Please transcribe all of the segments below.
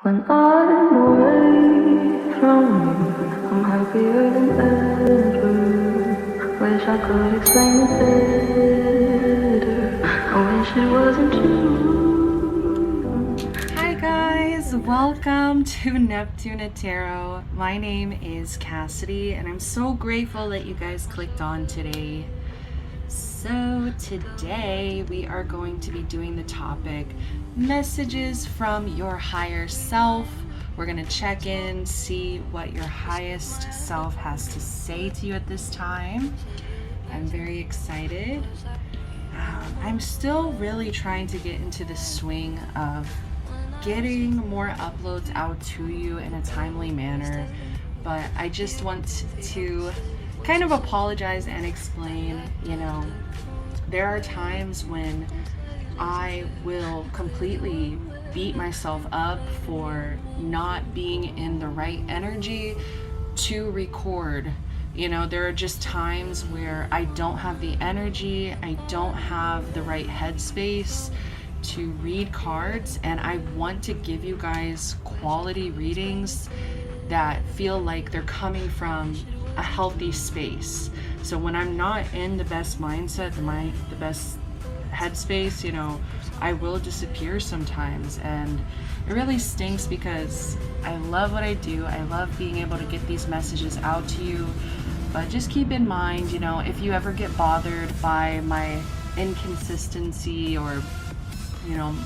When I'm away from you, I'm happier than ever. Wish I could explain it better. I wish it wasn't true. Hi guys, welcome to Neptuna Tarot. My name is Cassidy and I'm so grateful that you guys clicked on today. So today we are going to be doing the topic messages from your higher self. We're going to check in, see what your highest self has to say to you at this time. I'm very excited. I'm still really trying to get into the swing of getting more uploads out to you in a timely manner, but I just want to kind of apologize and explain, there are times when I will completely beat myself up for not being in the right energy to record. There are just times where I don't have the energy, I don't have the right headspace to read cards, and I want to give you guys quality readings that feel like they're coming from a healthy space. So when I'm not in the best mindset, the best headspace, I will disappear sometimes, and it really stinks because I love what I do. I love being able to get these messages out to you, but just keep in mind, if you ever get bothered by my inconsistency or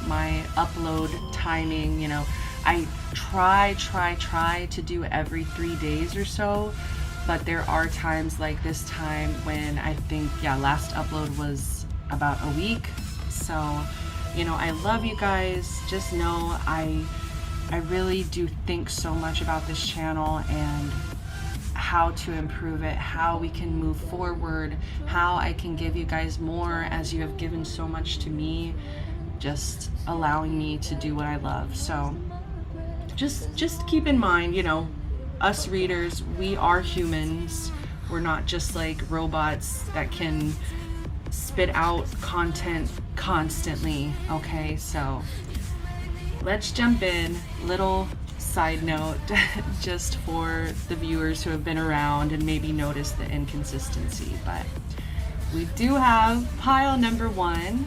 my upload timing, I try to do every 3 days or so, but there are times like this time when I think last upload was about a week. So I love you guys. Just know I really do think so much about this channel and how to improve it, how we can move forward, how I can give you guys more as you have given so much to me, just allowing me to do what I love. So just keep in mind, us readers, we are humans. We're not just like robots that can spit out content constantly. Okay, so let's jump in. Little side note just for the viewers who have been around and maybe noticed the inconsistency, but we do have pile number 1.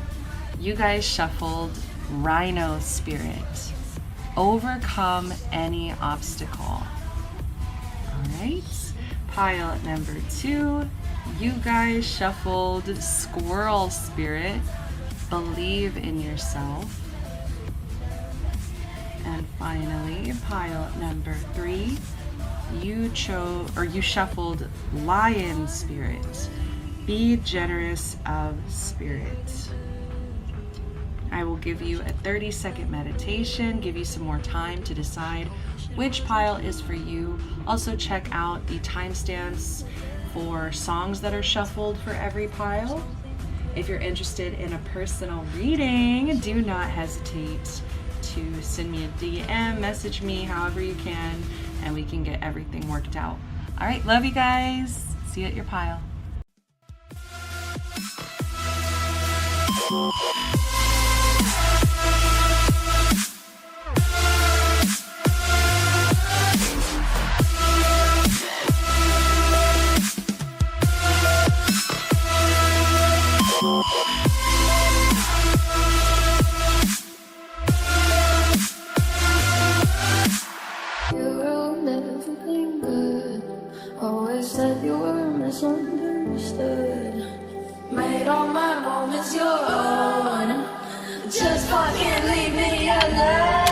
You guys shuffled Rhino Spirit. Overcome any obstacle. Alright. Pile number 2. You guys shuffled Squirrel Spirit. Believe in yourself. And finally, pile number 3. You shuffled Lion Spirit. Be generous of spirit. I will give you a 30-second meditation, give you some more time to decide which pile is for you. Also check out the timestamps for songs that are shuffled for every pile. If you're interested in a personal reading, do not hesitate to send me a DM, message me however you can, and we can get everything worked out. All right, love you guys. See you at your pile. Made all my moments your own. Just fucking leave me alone.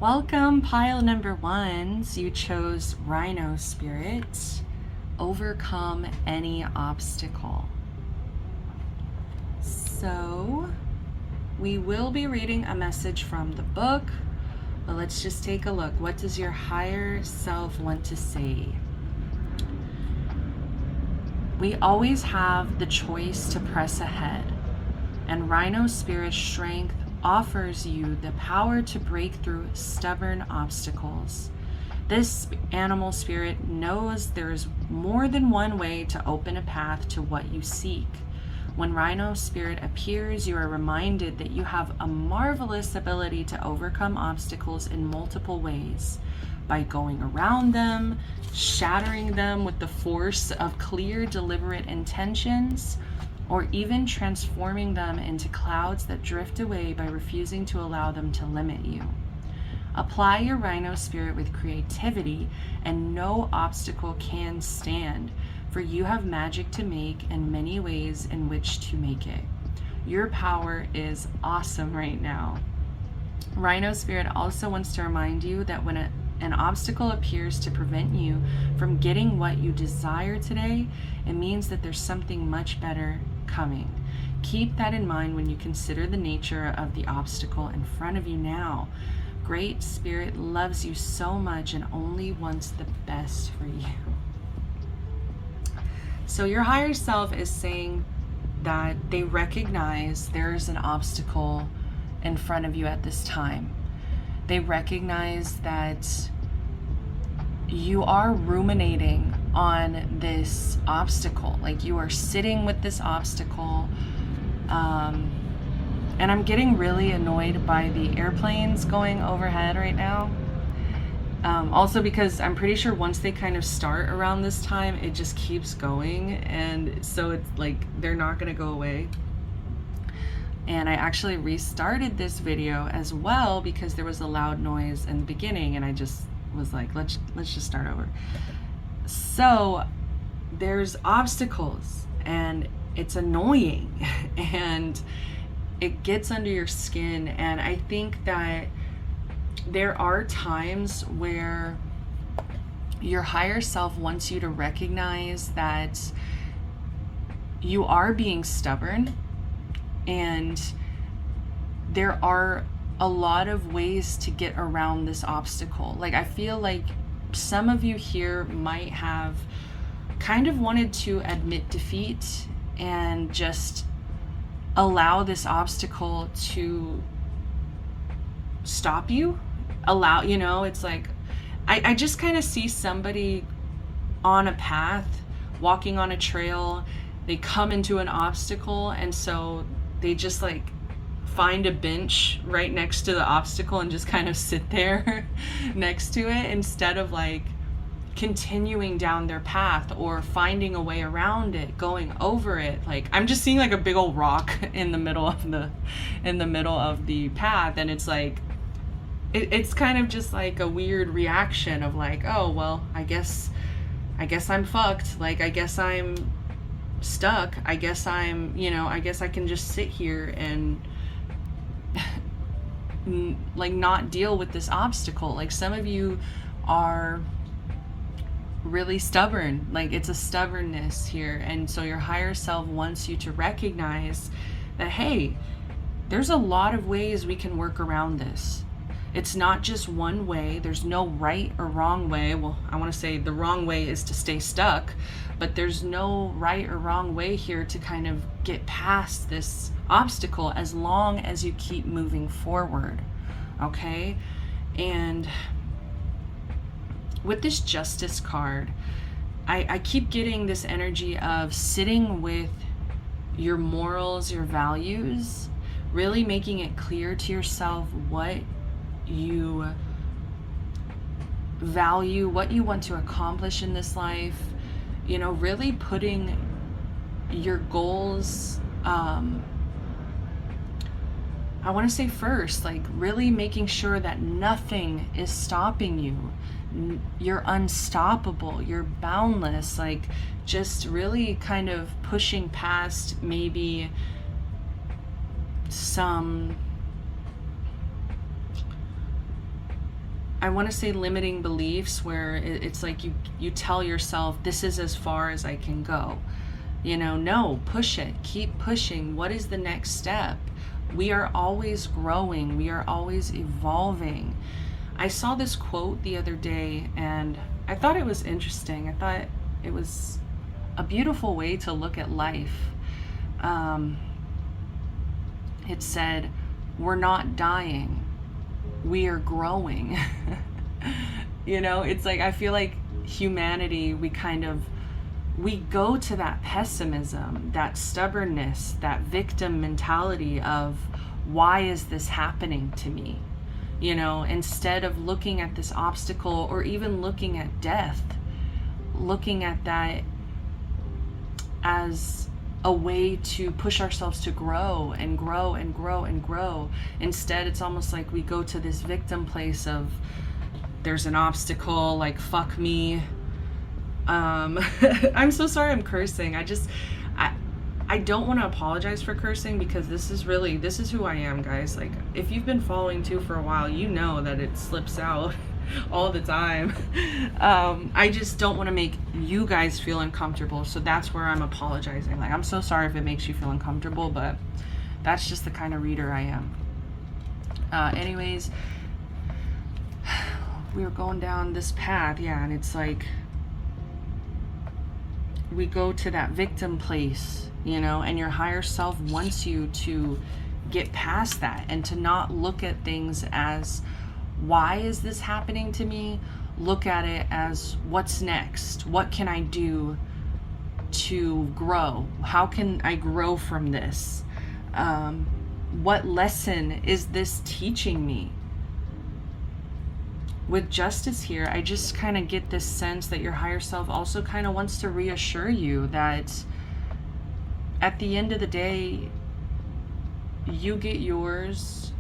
Welcome, pile number 1s. You chose Rhino Spirit. Overcome any obstacle. So, we will be reading a message from the book, but let's just take a look. What does your higher self want to say? We always have the choice to press ahead, and Rhino Spirit Strength offers you the power to break through stubborn obstacles. This animal spirit knows there's more than one way to open a path to what you seek. When Rhino Spirit appears, you are reminded that you have a marvelous ability to overcome obstacles in multiple ways. By going around them, shattering them with the force of clear, deliberate intentions, or even transforming them into clouds that drift away by refusing to allow them to limit you. Apply your Rhino Spirit with creativity, and no obstacle can stand, for you have magic to make and many ways in which to make it. Your power is awesome right now. Rhino Spirit also wants to remind you that when an obstacle appears to prevent you from getting what you desire today, it means that there's something much better coming. Keep that in mind when you consider the nature of the obstacle in front of you now. Great Spirit loves you so much and only wants the best for you. So your higher self is saying that they recognize there's an obstacle in front of you at this time. They recognize that you are ruminating on this obstacle. Like, you are sitting with this obstacle. And I'm getting really annoyed by the airplanes going overhead right now. Also because I'm pretty sure once they kind of start around this time, it just keeps going. And so it's like they're not going to go away. And I actually restarted this video as well because there was a loud noise in the beginning, and I just was like, let's just start over. So there's obstacles, and it's annoying, and it gets under your skin. And I think that there are times where your higher self wants you to recognize that you are being stubborn, and there are a lot of ways to get around this obstacle. Like, I feel like some of you here might have kind of wanted to admit defeat and just allow this obstacle to stop you. It's like, I just kind of see somebody on a path, walking on a trail, they come into an obstacle, and so they just like find a bench right next to the obstacle and just kind of sit there next to it, instead of like continuing down their path or finding a way around it, going over it. Like, I'm just seeing like a big old rock in the middle of the path, and it's like it's kind of just like a weird reaction of like, oh well, I guess I'm fucked. Like, I guess I'm stuck. I guess I guess I can just sit here and like not deal with this obstacle. Like, some of you are really stubborn. Like, it's a stubbornness here, and so your higher self wants you to recognize that, hey, there's a lot of ways we can work around this. It's not just one way. There's no right or wrong way. Well, I want to say the wrong way is to stay stuck, but there's no right or wrong way here to kind of get past this obstacle, as long as you keep moving forward. Okay? And with this Justice card, I keep getting this energy of sitting with your morals, your values, really making it clear to yourself what you value, what you want to accomplish in this life. Really putting your goals, I want to say first, like really making sure that nothing is stopping you. You're unstoppable, you're boundless. Like, just really kind of pushing past maybe some I want to say limiting beliefs, where it's like you tell yourself, this is as far as I can go. No, push it, keep pushing. What is the next step? We are always growing, we are always evolving. I saw this quote the other day and I thought it was interesting. I thought it was a beautiful way to look at life. It said, we're not dying, we are growing. It's like, I feel like humanity, we go to that pessimism, that stubbornness, that victim mentality of, why is this happening to me? Instead of looking at this obstacle, or even looking at death, looking at that as a way to push ourselves to grow and grow and grow and grow. Instead, it's almost like we go to this victim place of, there's an obstacle, like, fuck me. I'm so sorry I'm cursing. I don't want to apologize for cursing, because this is who I am, guys. Like, if you've been following too for a while, you know that it slips out all the time. I just don't want to make you guys feel uncomfortable, so that's where I'm apologizing. Like, I'm so sorry if it makes you feel uncomfortable, but that's just the kind of reader I am. Anyways, we were going down this path, and it's like, we go to that victim place, and your higher self wants you to get past that and to not look at things as, why is this happening to me? Look at it as, what's next? What can I do to grow? How can I grow from this? What lesson is this teaching me? With justice here, I just kind of get this sense that your higher self also kind of wants to reassure you that at the end of the day, you get yours,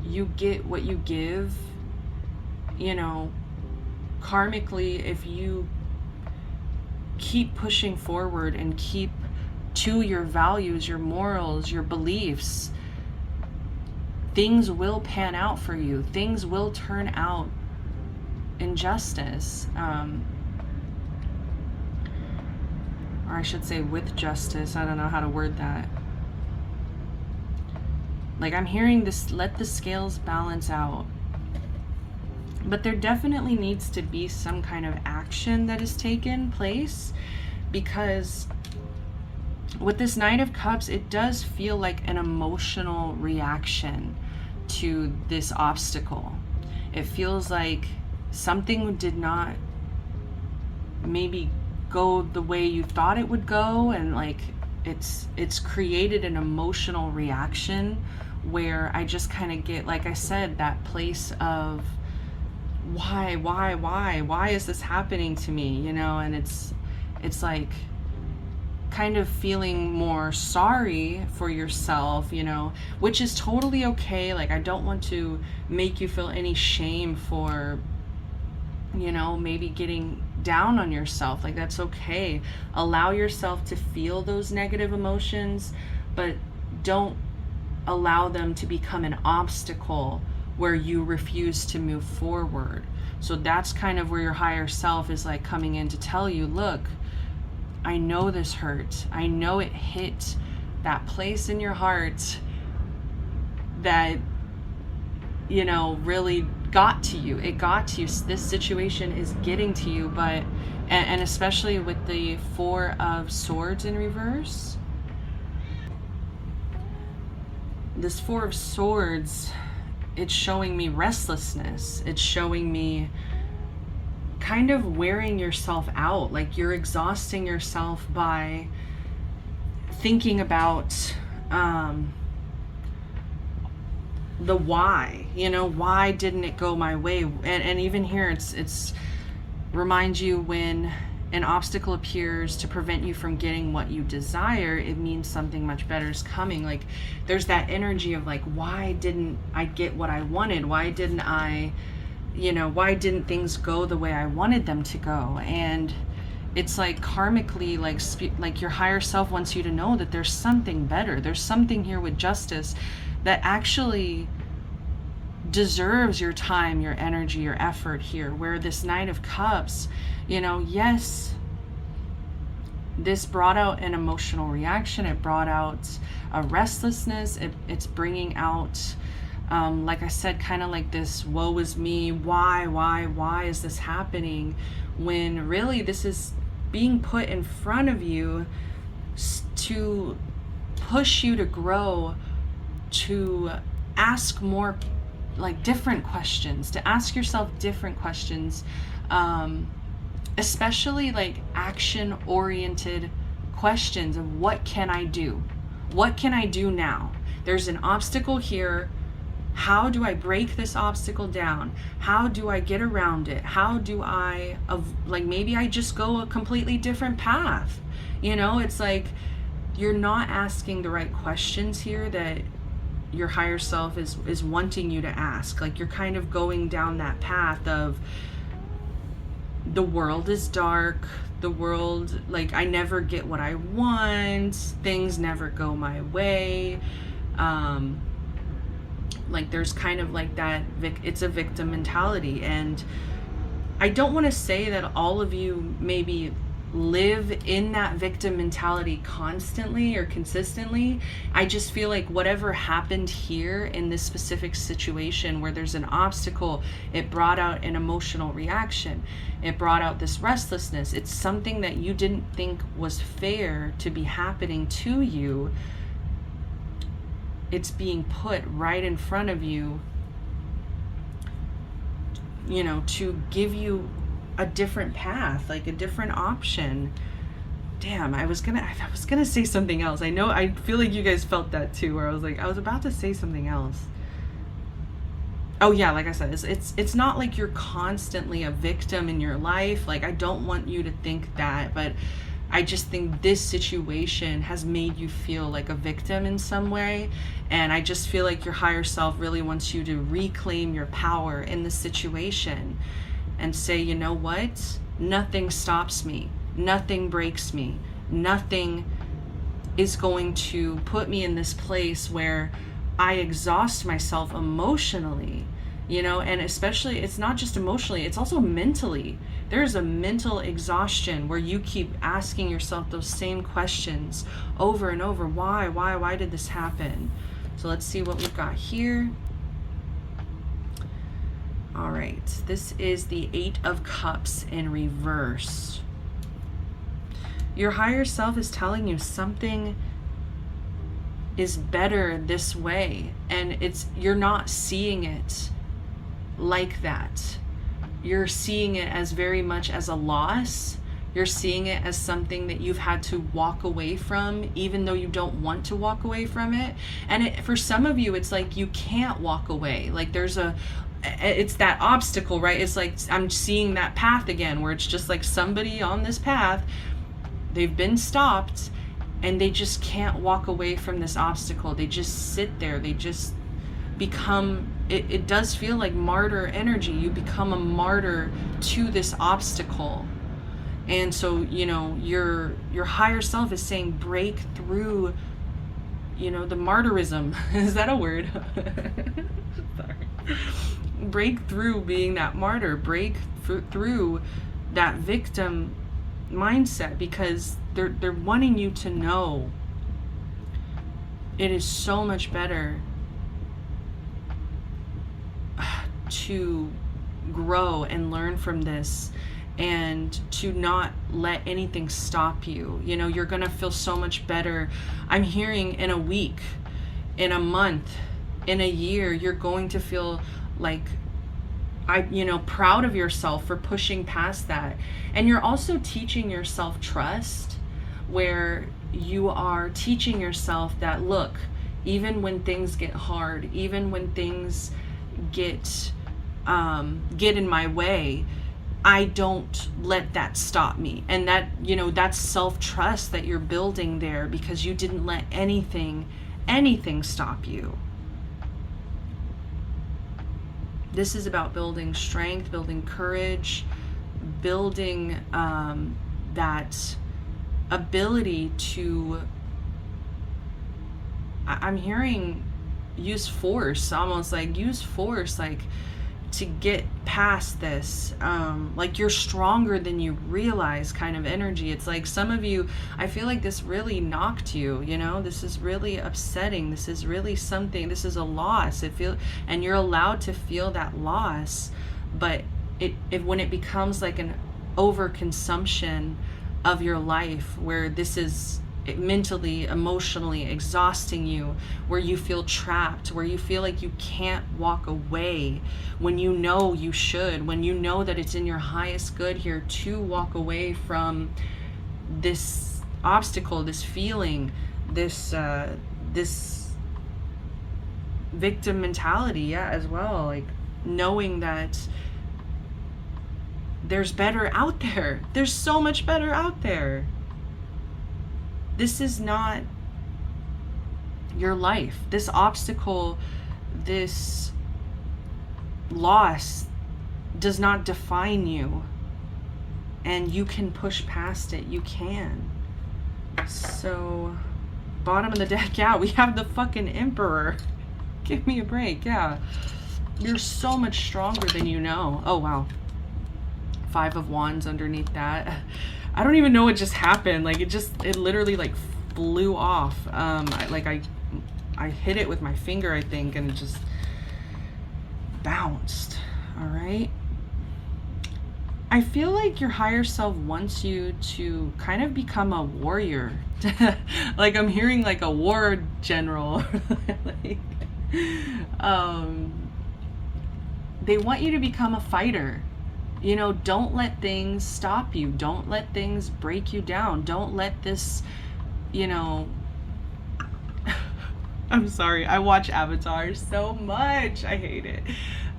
you get what you give. Karmically, if you keep pushing forward and keep to your values, your morals, your beliefs, things will pan out for you. Things will turn out in justice. Or I should say with justice. I don't know how to word that. Like, I'm hearing this, let the scales balance out. But there definitely needs to be some kind of action that is taken place, because with this Knight of Cups, it does feel like an emotional reaction to this obstacle. It feels like something did not maybe go the way you thought it would go, and like it's created an emotional reaction where I just kind of get, like I said, that place of why is this happening to me, and it's like kind of feeling more sorry for yourself, which is totally okay. Like, I don't want to make you feel any shame for, maybe getting down on yourself. Like, that's okay. Allow yourself to feel those negative emotions, but don't allow them to become an obstacle where you refuse to move forward. So that's kind of where your higher self is like coming in to tell you, look, I know this hurt. I know it hit that place in your heart that, really got to you. It got to you. This situation is getting to you, but, and especially with the Four of Swords in reverse. This Four of Swords, it's showing me restlessness. It's showing me kind of wearing yourself out. Like, you're exhausting yourself by thinking about the why. Why didn't it go my way? And even here, it's reminds you, when an obstacle appears to prevent you from getting what you desire, it means something much better is coming. Like, there's that energy of like, why didn't I get what I wanted? Why didn't I, why didn't things go the way I wanted them to go? And it's like karmically, like your higher self wants you to know that there's something better. There's something here with justice that actually deserves your time, your energy, your effort here. Where this Knight of Cups, you know, yes, this brought out an emotional reaction. It brought out a restlessness. It's bringing out, like I said, kind of like this woe is me. Why is this happening? When really this is being put in front of you to push you to grow, to ask more, like, different questions, to ask yourself different questions, especially like action oriented questions of what can I do? What can I do now? There's an obstacle here. How do I break this obstacle down? How do I get around it? How do I, like, maybe I just go a completely different path. You know, it's like you're not asking the right questions here that your higher self is wanting you to ask. Like, you're kind of going down that path of, the world is dark, the world, like, I never get what I want, things never go my way. Like, there's kind of like that, it's a victim mentality. And I don't want to say that all of you maybe live in that victim mentality constantly or consistently. I just feel like whatever happened here in this specific situation where there's an obstacle, it brought out an emotional reaction. It brought out this restlessness. It's something that you didn't think was fair to be happening to you. It's being put right in front of you, you know, to give you a different path, like a different option. Damn, I was gonna say something else. I know, I feel like you guys felt that too, where I was about to say something else. Oh yeah, like I said, it's not like you're constantly a victim in your life. Like, I don't want you to think that, but I just think this situation has made you feel like a victim in some way. And I just feel like your higher self really wants you to reclaim your power in the situation and say, you know what? Nothing stops me. Nothing breaks me. Nothing is going to put me in this place where I exhaust myself emotionally, you know, and especially, it's not just emotionally, it's also mentally. There's a mental exhaustion where you keep asking yourself those same questions over and over. Why did this happen? So let's see what we've got here. All right, this is the 8 of Cups in reverse. Your higher self is telling you something is better this way, and you're not seeing it like that. You're seeing it as very much as a loss. You're seeing it as something that you've had to walk away from, even though you don't want to walk away from it. And for some of you, it's like you can't walk away. Like, it's that obstacle, right? It's like I'm seeing that path again, where it's just like somebody on this path, they've been stopped and they just can't walk away from this obstacle. They just sit there. They just become, it does feel like martyr energy. You become a martyr to this obstacle. And so, you know, your higher self is saying, break through, you know, the martyrism. Is that a word? Sorry. Break through being that martyr. Break through that victim mindset, because they're wanting you to know it is so much better to grow and learn from this, and to not let anything stop you. You know, you're gonna feel so much better. I'm hearing in a week, in a month, in a year, you're going to feel like, proud of yourself for pushing past that. And you're also teaching yourself trust, where you are teaching yourself that, look, even when things get hard, even when things get in my way, I don't let that stop me. And that, you know, that's self-trust that you're building there, because you didn't let anything stop you. This is about building strength, building courage, building that ability to, I'm hearing use force, almost like use force, like to get past this. Like you're stronger than you realize kind of energy. It's like some of you, I feel like this really knocked you, you know, this is really upsetting. This is really something, this is a loss. And you're allowed to feel that loss, but when it becomes like an overconsumption of your life, where this is mentally, emotionally exhausting you, where you feel trapped, where you feel like you can't walk away when you know you should, when you know that it's in your highest good here to walk away from this obstacle, this feeling, this victim mentality, yeah, as well. Like knowing that there's better out there. There's so much better out there. This is not your life. This obstacle, this loss does not define you. And you can push past it. You can. So, bottom of the deck, yeah, we have the fucking Emperor. Give me a break, yeah. You're so much stronger than you know. Oh, wow. 5 of Wands underneath that. I don't even know what just happened. Like it literally like flew off. I hit it with my finger, I think, and it just bounced. All right. I feel like your higher self wants you to kind of become a warrior. Like I'm hearing like a war general. Like, they want you to become a fighter. You know, don't let things stop you. Don't let things break you down. Don't let this, you know, I'm sorry. I watch Avatar so much. I hate it.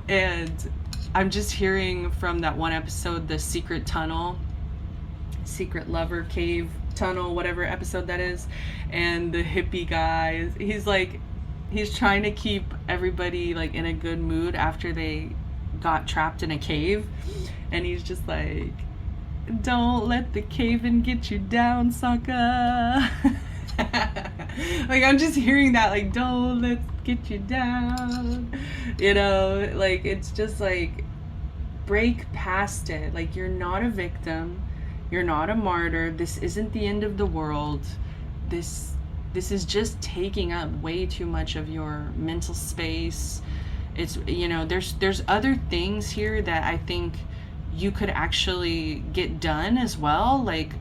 And I'm just hearing from that one episode, the secret tunnel, secret lover cave tunnel, whatever episode that is. And the hippie guy, he's trying to keep everybody like in a good mood after they got trapped in a cave, and he's just like, don't let the cave-in get you down, sucker. Like I'm just hearing that, like, don't let it get you down, you know, like it's just like break past it. Like you're not a victim, you're not a martyr, this isn't the end of the world. This is just taking up way too much of your mental space. It's, you know, there's other things here that I think you could actually get done as well. Like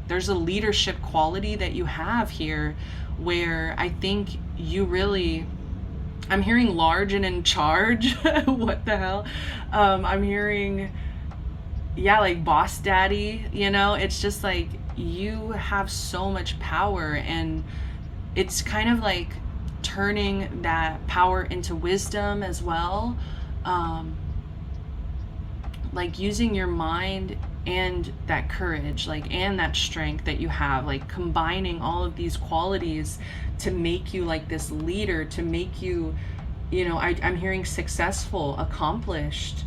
there's a leadership quality that you have here where I think you really, I'm hearing large and in charge. What the hell? I'm hearing, yeah, like boss daddy, you know, it's just like you have so much power, and it's kind of like turning that power into wisdom as well, like using your mind and that courage, like, and that strength that you have, like combining all of these qualities to make you like this leader, to make you, you know, I'm hearing successful, accomplished,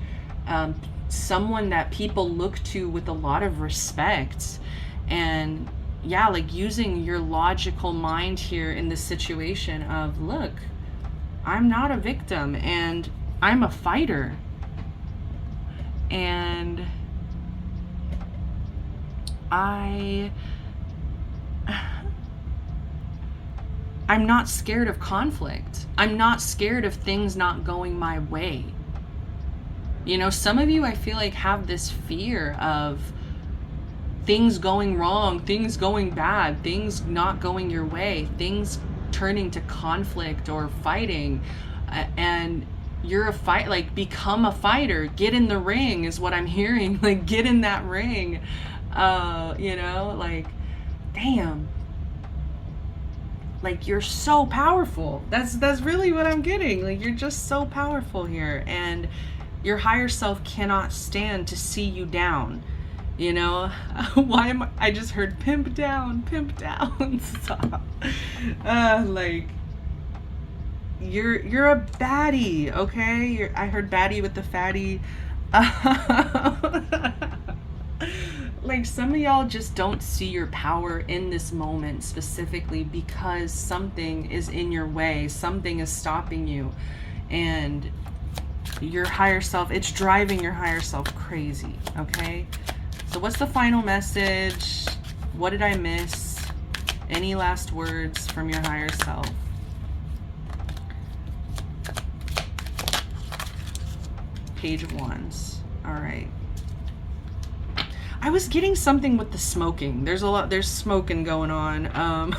someone that people look to with a lot of respect. And yeah, like using your logical mind here in this situation of, look, I'm not a victim and I'm a fighter. And I'm not scared of conflict. I'm not scared of things not going my way. You know, some of you, I feel like, have this fear of things going wrong, things going bad, things not going your way, things turning to conflict or fighting. And you're a fight, like become a fighter, get in the ring is what I'm hearing. Like get in that ring. You know, like, damn, like you're so powerful. That's really what I'm getting. Like you're just so powerful here, and your higher self cannot stand to see you down. You know, why am I just heard pimp down, stop. Like you're a baddie, okay? I heard baddie with the fatty. like some of y'all just don't see your power in this moment specifically because something is in your way, something is stopping you, and your higher self, it's driving your higher self crazy. Okay, so what's the final message? What did I miss? Any last words from your higher self? Page of Wands. All right. I was getting something with the smoking. There's smoking going on.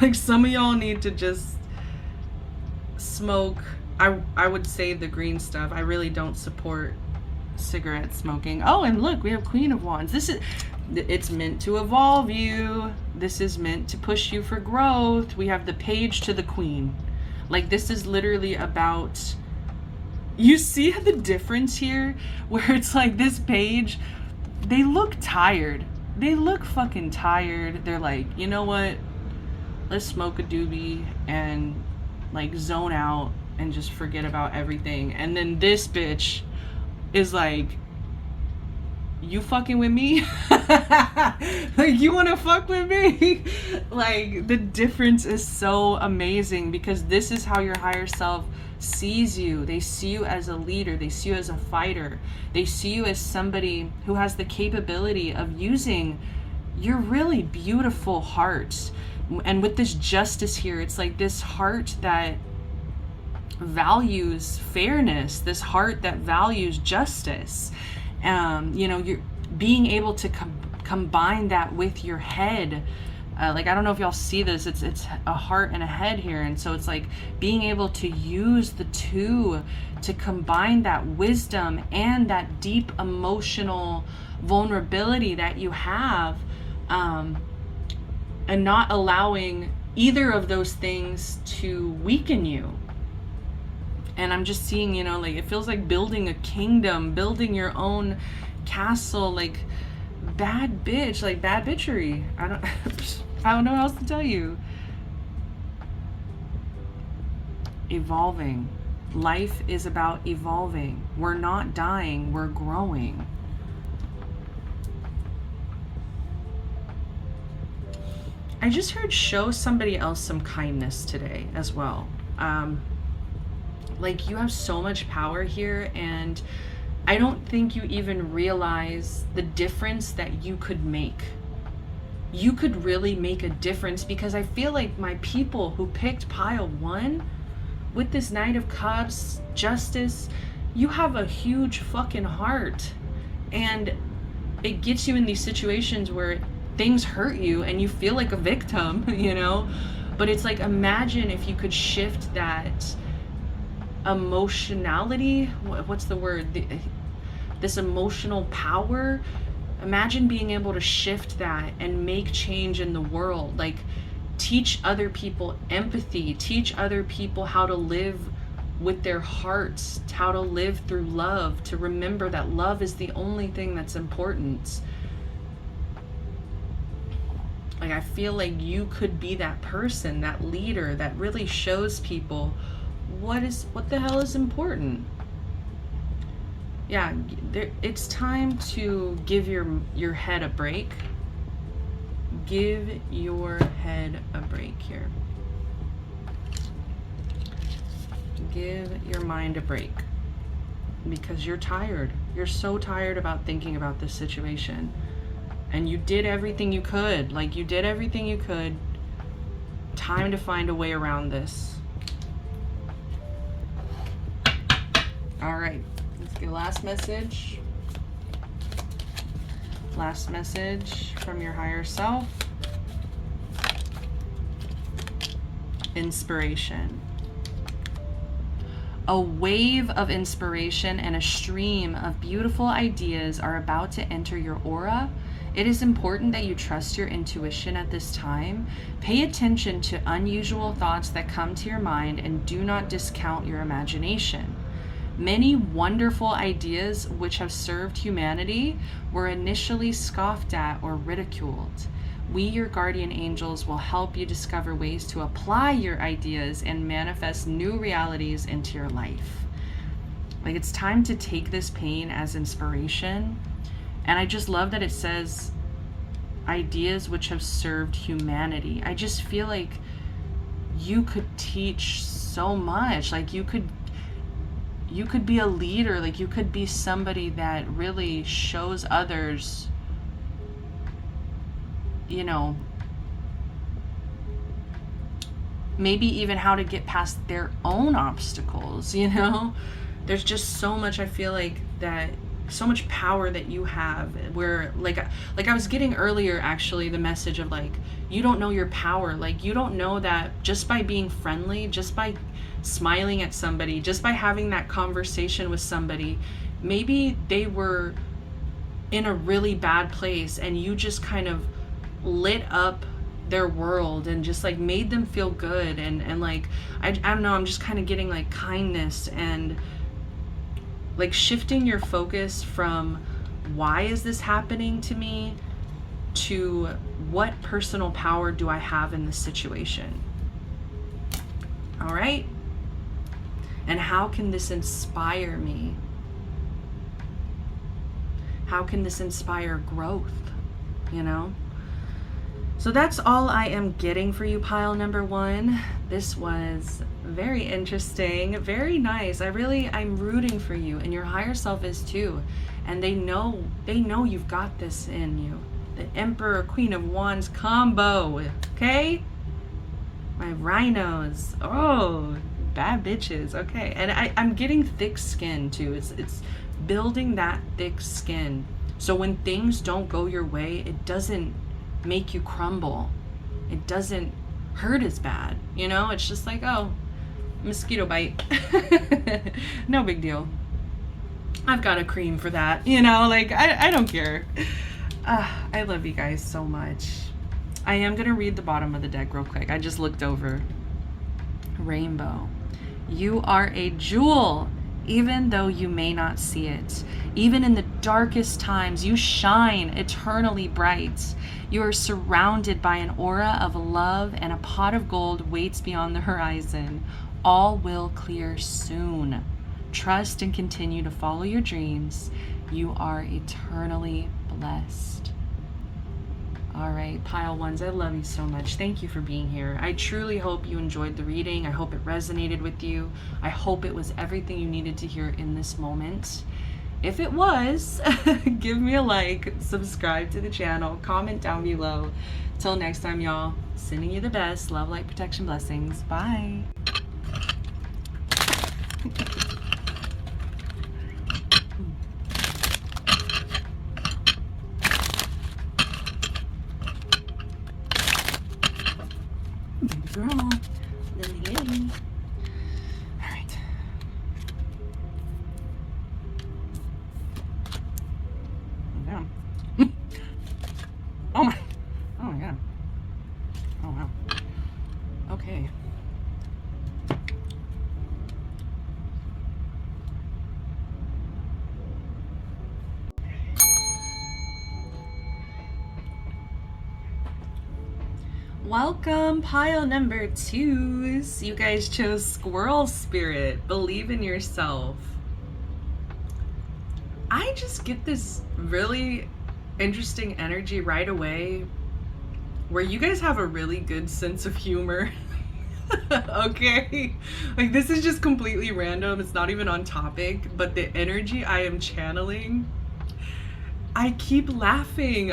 Like some of y'all need to just smoke. I would say the green stuff. I really don't support cigarette smoking. Oh, and look, we have Queen of Wands. It's meant to evolve you. This is meant to push you for growth. We have the Page to the Queen. Like this is literally about, you see the difference here where it's like this page, they look tired. They look fucking tired. They're like, you know what? Let's smoke a doobie and like zone out and just forget about everything. And then this bitch is like, you fucking with me? Like, you want to fuck with me? Like, the difference is so amazing because this is how your higher self sees you. They see you as a leader. They see you as a fighter. They see you as somebody who has the capability of using your really beautiful heart. And with this justice here, it's like this heart that values fairness, this heart that values justice. You know, you're being able to combine that with your head. Like, I don't know if y'all see this, it's a heart and a head here. And so it's like being able to use the two to combine that wisdom and that deep emotional vulnerability that you have, and not allowing either of those things to weaken you. And I'm just seeing, you know, like it feels like building a kingdom, building your own castle, like bad bitch, like bad bitchery. I don't know what else to tell you. Evolving. Life is about evolving. We're not dying, we're growing. I just heard show somebody else some kindness today as well. Like, you have so much power here, and I don't think you even realize the difference that you could make. You could really make a difference, because I feel like my people who picked pile 1 with this Knight of Cups, justice, you have a huge fucking heart, and it gets you in these situations where things hurt you and you feel like a victim, you know? But it's like, imagine if you could shift that emotionality, what's the word, this emotional power. Imagine being able to shift that and make change in the world. Like, teach other people empathy, teach other people how to live with their hearts, how to live through love, to remember that love is the only thing that's important. Like, I feel like you could be that person, that leader that really shows people what the hell is important. Yeah, it's time to give your head a break. Give your head a break here. Give your mind a break, because you're tired. You're so tired about thinking about this situation, and you did everything you could. Like, you did everything you could. Time to find a way around this. All right, let's get last message. Last message from your higher self. Inspiration. A wave of inspiration and a stream of beautiful ideas are about to enter your aura. It is important that you trust your intuition at this time. Pay attention to unusual thoughts that come to your mind, and do not discount your imagination. Many wonderful ideas which have served humanity were initially scoffed at or ridiculed. We, your guardian angels, will help you discover ways to apply your ideas and manifest new realities into your life. Like, it's time to take this pain as inspiration And I just love that it says ideas which have served humanity. I just feel like you could teach so much. Like you could be a leader. Like you could be somebody that really shows others, you know, maybe even how to get past their own obstacles, you know? There's just so much, I feel like, that so much power that you have, where like I was getting earlier, actually, the message of like, you don't know your power. Like you don't know that just by being friendly, just by smiling at somebody, just by having that conversation with somebody, maybe they were in a really bad place and you just kind of lit up their world and just like made them feel good. And like I don't know, I'm just kind of getting like kindness and like shifting your focus from why is this happening to me to what personal power do I have in this situation. All right, and how can this inspire me? How can this inspire growth, you know? So that's all I am getting for you, pile number one. This was very interesting, very nice. I'm rooting for you, and your higher self is too. And they know you've got this in you. The Emperor, Queen of Wands combo, okay? My rhinos, oh, bad bitches, okay. And I'm getting thick skin too. It's building that thick skin. So when things don't go your way, it doesn't make you crumble. It doesn't hurt as bad, you know? It's just like, oh, mosquito bite. No big deal. I've got a cream for that, you know? Like, I don't care. I love you guys so much. I am gonna read the bottom of the deck real quick. I just looked over. Rainbow. You are a jewel, even though you may not see it. Even in the darkest times, you shine eternally bright. You are surrounded by an aura of love, and a pot of gold waits beyond the horizon. All will clear soon. Trust and continue to follow your dreams. You are eternally blessed. All right, pile ones, I love you so much. Thank you for being here. I truly hope you enjoyed the reading. I hope it resonated with you. I hope it was everything you needed to hear in this moment. If it was, give me a like, subscribe to the channel, comment down below. Till next time, y'all, sending you the best. Love, light, protection, blessings. Bye. Girl, lily. All right. Yeah. Oh my god. Oh wow. Okay. Welcome, pile number twos. You guys chose Squirrel Spirit. Believe in yourself. I just get this really interesting energy right away where you guys have a really good sense of humor. Okay? Like, this is just completely random. It's not even on topic, but the energy I am channeling, I keep laughing.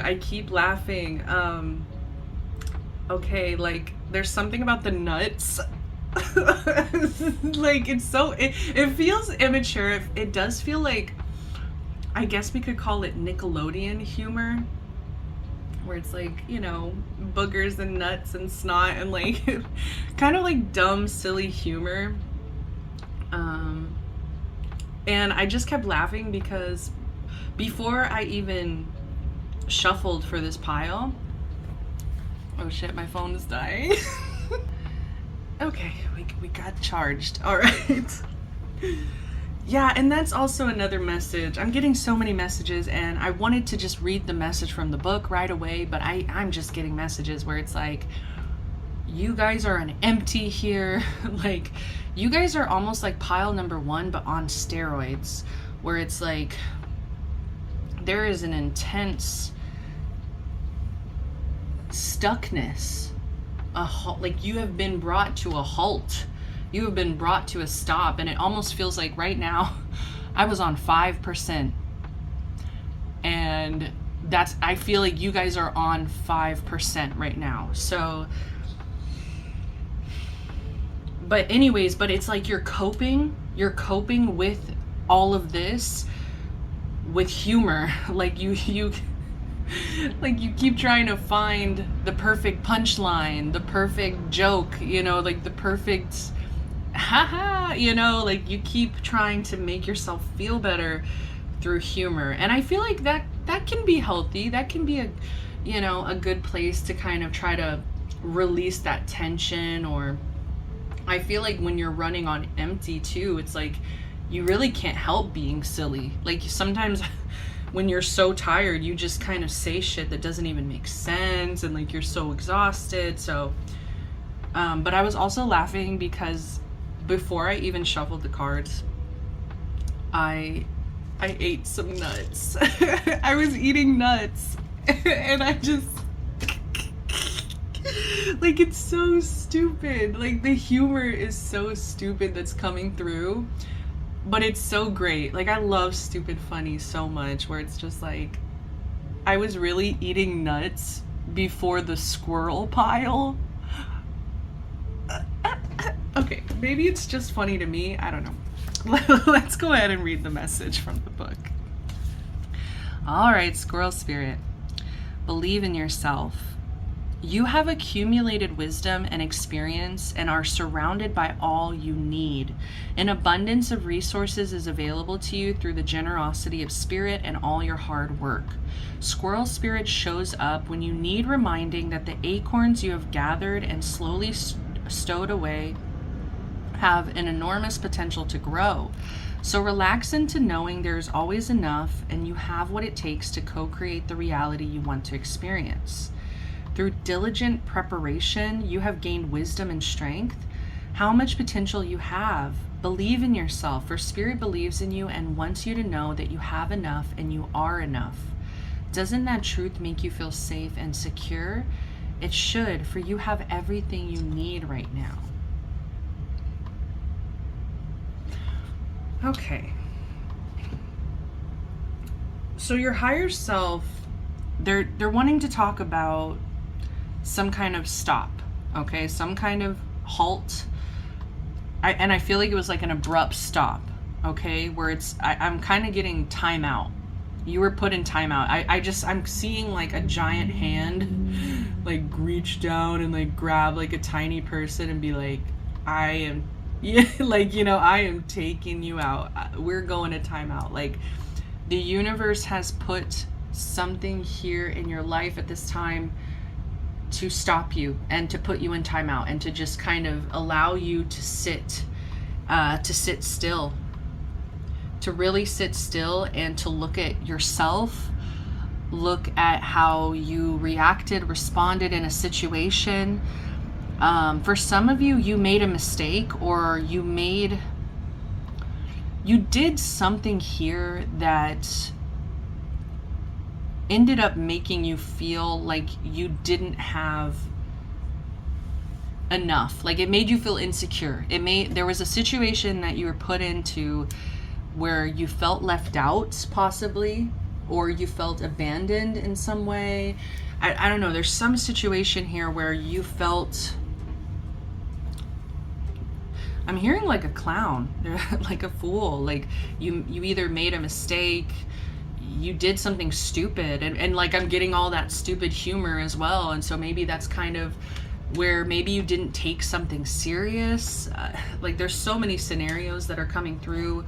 Okay, like, there's something about the nuts. Like, it's so, it feels immature. It does feel like, I guess we could call it Nickelodeon humor, where it's like, you know, boogers and nuts and snot and like, kind of like dumb, silly humor. And I just kept laughing because before I even shuffled for this pile, oh shit, my phone is dying. Okay, we got charged. All right. Yeah, and that's also another message. I'm getting so many messages, and I wanted to just read the message from the book right away, but I'm just getting messages where it's like, you guys are an empty here. Like, you guys are almost like pile number one, but on steroids, where it's like, there is an intense stuckness, like you have been brought to a halt. You have been brought to a stop, and it almost feels like right now I was on 5%, and I feel like you guys are on 5% right now. So, but it's like you're coping with all of this with humor. Like you like you keep trying to find the perfect punchline, the perfect joke, like the perfect haha, like you keep trying to make yourself feel better through humor. And I feel like that can be healthy. That can be a good place to kind of try to release that tension. Or I feel like when you're running on empty too, it's like you really can't help being silly. Like sometimes when you're so tired, you just kind of say shit that doesn't even make sense, and like you're so exhausted. So but I was also laughing because before I even shuffled the cards, I ate some nuts. I was eating nuts and I just like, it's so stupid. Like the humor is so stupid that's coming through, but it's so great. Like I love stupid funny so much, where it's just like I was really eating nuts before the squirrel pile. Okay, maybe it's just funny to me. I don't know. Let's go ahead and read the message from the book. All right, Squirrel Spirit. Believe in yourself. You have accumulated wisdom and experience and are surrounded by all you need. An abundance of resources is available to you through the generosity of spirit and all your hard work. Squirrel Spirit shows up when you need reminding that the acorns you have gathered and slowly stowed away have an enormous potential to grow. So relax into knowing there's always enough, and you have what it takes to co-create the reality you want to experience. Through diligent preparation, you have gained wisdom and strength. How much potential you have. Believe in yourself, for Spirit believes in you and wants you to know that you have enough and you are enough. Doesn't that truth make you feel safe and secure? It should, for you have everything you need right now. Okay. So your higher self, they're wanting to talk about some kind of stop, okay? Some kind of halt. And I feel like it was like an abrupt stop, okay? Where I'm kind of getting timeout. You were put in timeout. I'm seeing like a giant hand like reach down and like grab like a tiny person and be like, I am taking you out. We're going to timeout. Like the universe has put something here in your life at this time to stop you and to put you in timeout and to just kind of allow you to sit still, to really sit still and to look at yourself, look at how you responded in a situation. For some of you, you made a mistake, or you did something here that ended up making you feel like you didn't have enough. Like it made you feel insecure. There was a situation that you were put into where you felt left out, possibly, or you felt abandoned in some way. I don't know. There's some situation here where you felt, I'm hearing like a clown, like a fool. Like you either made a mistake, you did something stupid, and like I'm getting all that stupid humor as well. And so maybe that's kind of where maybe you didn't take something serious. Like there's so many scenarios that are coming through.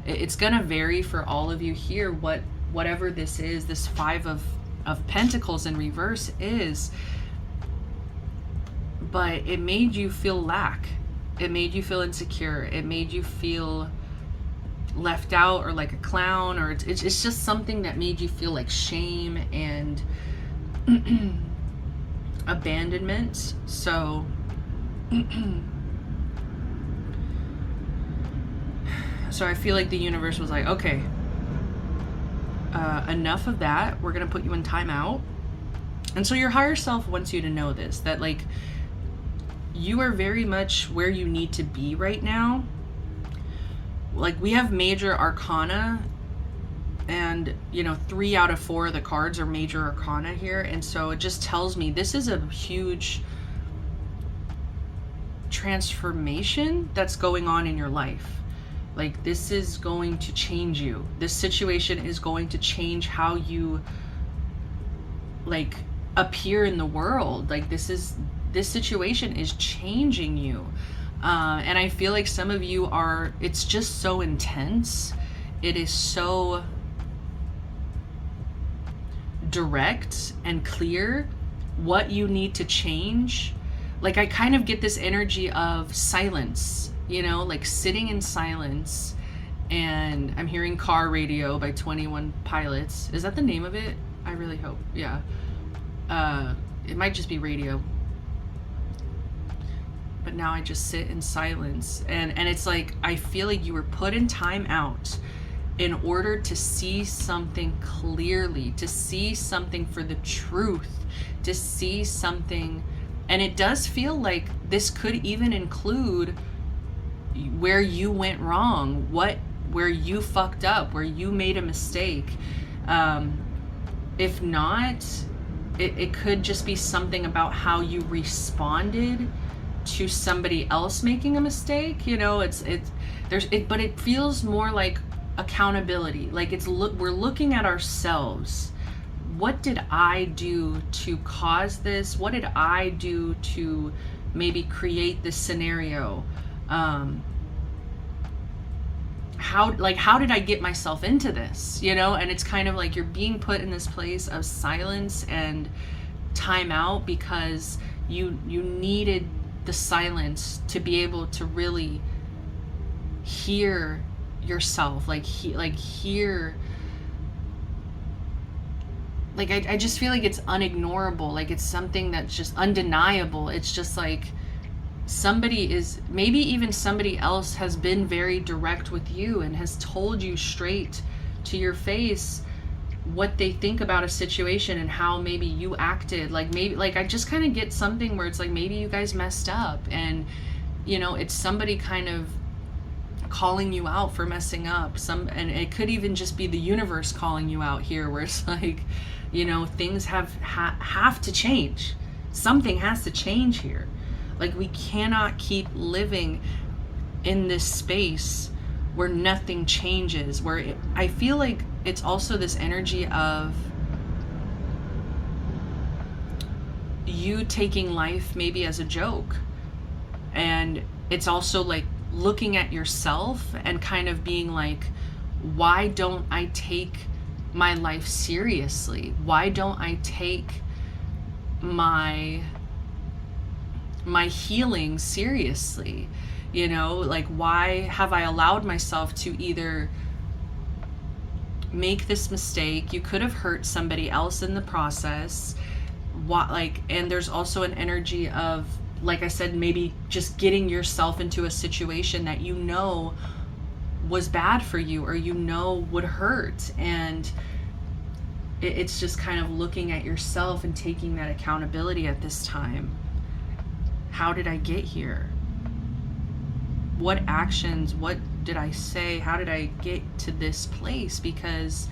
It's gonna vary for all of you here, whatever this is, this Five of Pentacles in reverse is. But it made you feel lack. It made you feel insecure. It made you feel left out, or like a clown, or it's just something that made you feel like shame and abandonment. So so I feel like the universe was like, okay, enough of that. We're going to put you in timeout. And so your higher self wants you to know this, that like you are very much where you need to be right now. Like we have major arcana, and 3 out of 4 of the cards are major arcana here. And so it just tells me this is a huge transformation that's going on in your life. Like this is going to change you. This situation is going to change how you like appear in the world. Like this situation is changing you. And I feel like some of you are, it's just so intense. It is so direct and clear what you need to change. Like I kind of get this energy of silence, like sitting in silence. And I'm hearing Car Radio by 21 Pilots. Is that the name of it? I really hope. Yeah. It might just be radio. But now I just sit in silence. And it's like, I feel like you were put in time out in order to see something clearly, to see something for the truth, to see something. And it does feel like this could even include where you went wrong, where you fucked up, where you made a mistake. If not, it could just be something about how you responded to somebody else making a mistake. But it feels more like accountability. Like we're looking at ourselves. What did I do to cause this? What did I do to maybe create this scenario? How did I get myself into this? And it's kind of like you're being put in this place of silence and time out because you needed the silence to be able to really hear yourself, hear. Like I just feel like it's unignorable. Like it's something that's just undeniable. It's just like maybe even somebody else has been very direct with you and has told you straight to your face what they think about a situation and how maybe you acted. I just kind of get something where it's like maybe you guys messed up, and it's somebody kind of calling you out for messing up. And it could even just be the universe calling you out here, where it's like, things have to change. Something has to change here. Like we cannot keep living in this space where nothing changes, I feel like it's also this energy of you taking life maybe as a joke. And it's also like looking at yourself and kind of being like, why don't I take my life seriously? Why don't I take my healing seriously? Why have I allowed myself to either make this mistake? You could have hurt somebody else in the process. And there's also an energy of, like I said, maybe just getting yourself into a situation that was bad for you or would hurt. And it's just kind of looking at yourself and taking that accountability at this time. How did I get here? What actions, what did I say? How did I get to this place? Because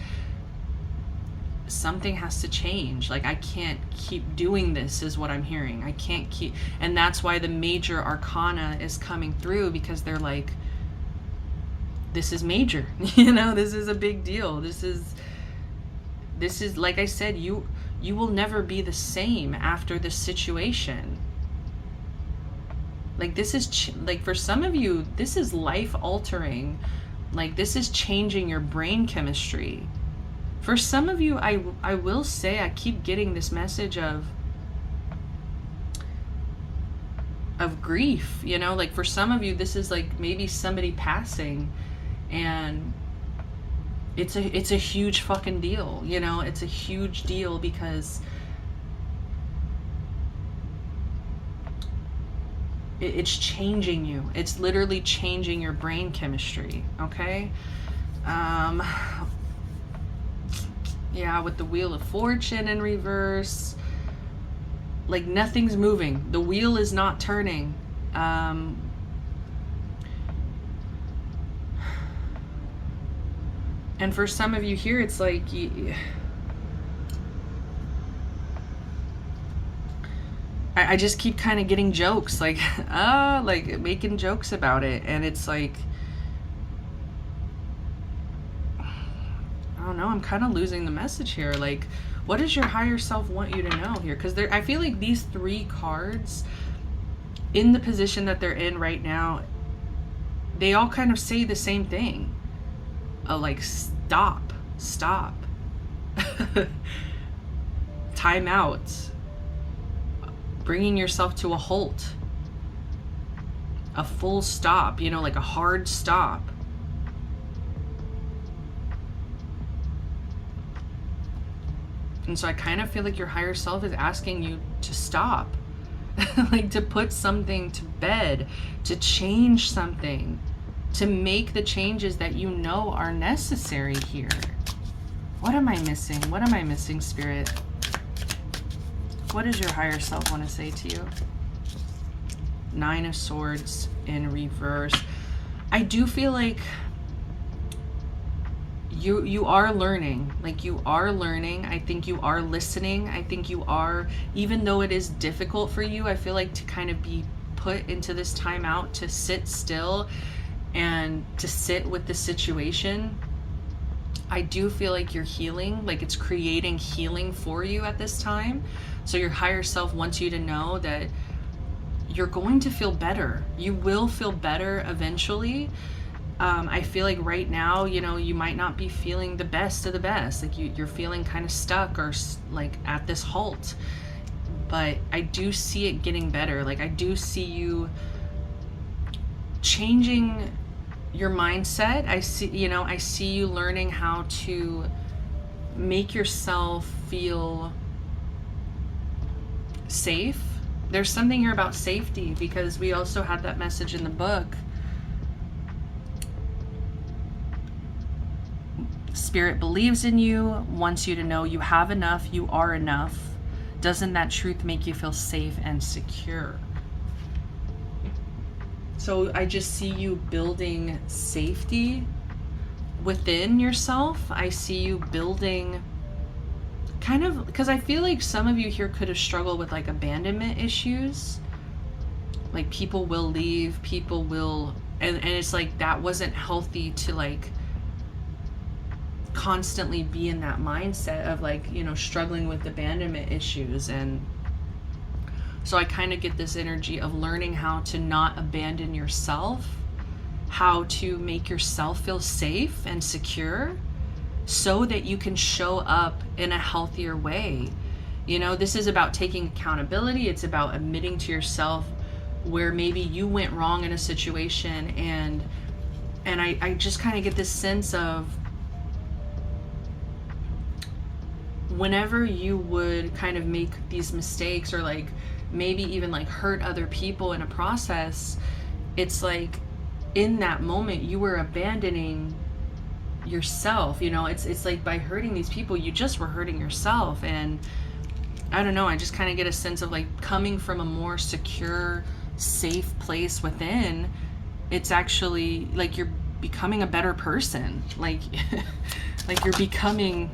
something has to change. Like I can't keep doing this is what I'm hearing. I can't keep, and that's why the major arcana is coming through, because they're like, this is major, this is a big deal. This is like I said, you will never be the same after this situation. Like this is like for some of you, this is life altering. Like this is changing your brain chemistry. For some of you, I will say, I keep getting this message of grief, like for some of you, this is like maybe somebody passing, and it's a huge fucking deal, it's a huge deal because it's changing you. It's literally changing your brain chemistry, okay? Yeah, with the Wheel of Fortune in reverse. Like nothing's moving. The wheel is not turning. And for some of you here, it's like I just keep kind of getting jokes, like, like making jokes about it. And it's like, I don't know, I'm kind of losing the message here. Like, what does your higher self want you to know here? Because I feel like these 3 cards, in the position that they're in right now, they all kind of say the same thing. Like, stop. Time out. Bringing yourself to a halt. A full stop, you know, like a hard stop. And so I kind of feel like your higher self is asking you to stop. Like to put something to bed, to change something, to make the changes that you know are necessary here. What am I missing? What am I missing, Spirit? What does your higher self want to say to you? 9 of Swords in reverse. I do feel like you are learning. Like, you are learning. I think you are listening. I think you are, even though it is difficult for you, I feel like to kind of be put into this time out, to sit still and to sit with the situation. I do feel like you're healing, like it's creating healing for you at this time. So your higher self wants you to know that you're going to feel better. You will feel better eventually. I feel like right now, you know, you might not be feeling the best of the best. Like you're feeling kind of stuck or like at this halt. But I do see it getting better. Like I do see you changing your mindset. I see you learning how to make yourself feel safe. There's something here about safety, because we also had that message in the book. Spirit believes in you, wants you to know you have enough, you are enough. Doesn't that truth make you feel safe and secure? So I just see you building safety within yourself. I see you building kind of, because I feel like some of you here could have struggled with like abandonment issues. Like people will leave, people will, and it's like that wasn't healthy to like constantly be in that mindset of like, you know, struggling with abandonment issues. And so I kind of get this energy of learning how to not abandon yourself, how to make yourself feel safe and secure so that you can show up in a healthier way. You know, this is about taking accountability. It's about admitting to yourself where maybe you went wrong in a situation. And I just kind of get this sense of whenever you would kind of make these mistakes or like maybe even like hurt other people in a process, it's like in that moment you were abandoning yourself. You know, it's like by hurting these people you just were hurting yourself. And I don't know, I just kind of get a sense of like coming from a more secure, safe place within. It's actually like you're becoming a better person. Like like you're becoming,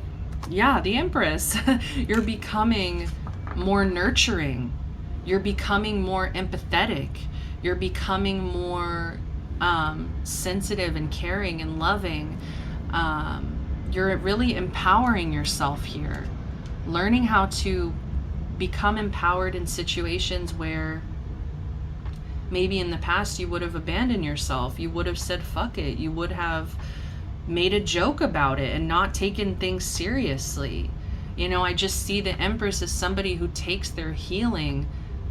yeah, the Empress. You're becoming more nurturing. You're becoming more empathetic. You're becoming more sensitive and caring and loving. You're really empowering yourself here. Learning how to become empowered in situations where maybe in the past you would have abandoned yourself. You would have said, fuck it. You would have made a joke about it and not taken things seriously. You know, I just see the Empress as somebody who takes their healing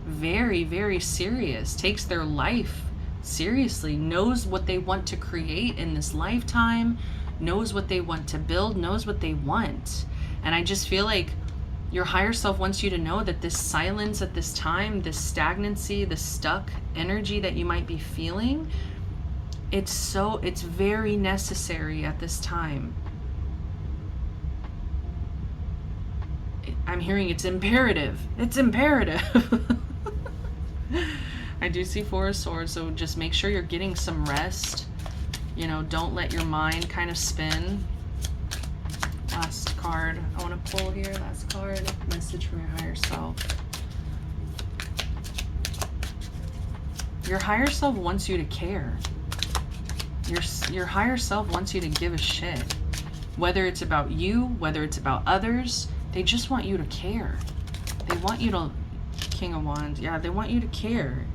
very, very serious, takes their life seriously, knows what they want to create in this lifetime, knows what they want to build, knows what they want. And I just feel like your higher self wants you to know that this silence at this time, this stagnancy, the stuck energy that you might be feeling, it's very necessary at this time. I'm hearing it's imperative. It's imperative. I do see Four of Swords, so just make sure you're getting some rest. You know, don't let your mind kind of spin. Last card I want to pull here. Last card. Message from your higher self. Your higher self wants you to care. Your higher self wants you to give a shit. Whether it's about you, whether it's about others, they just want you to care. They want you to... King of Wands. Yeah, they want you to care.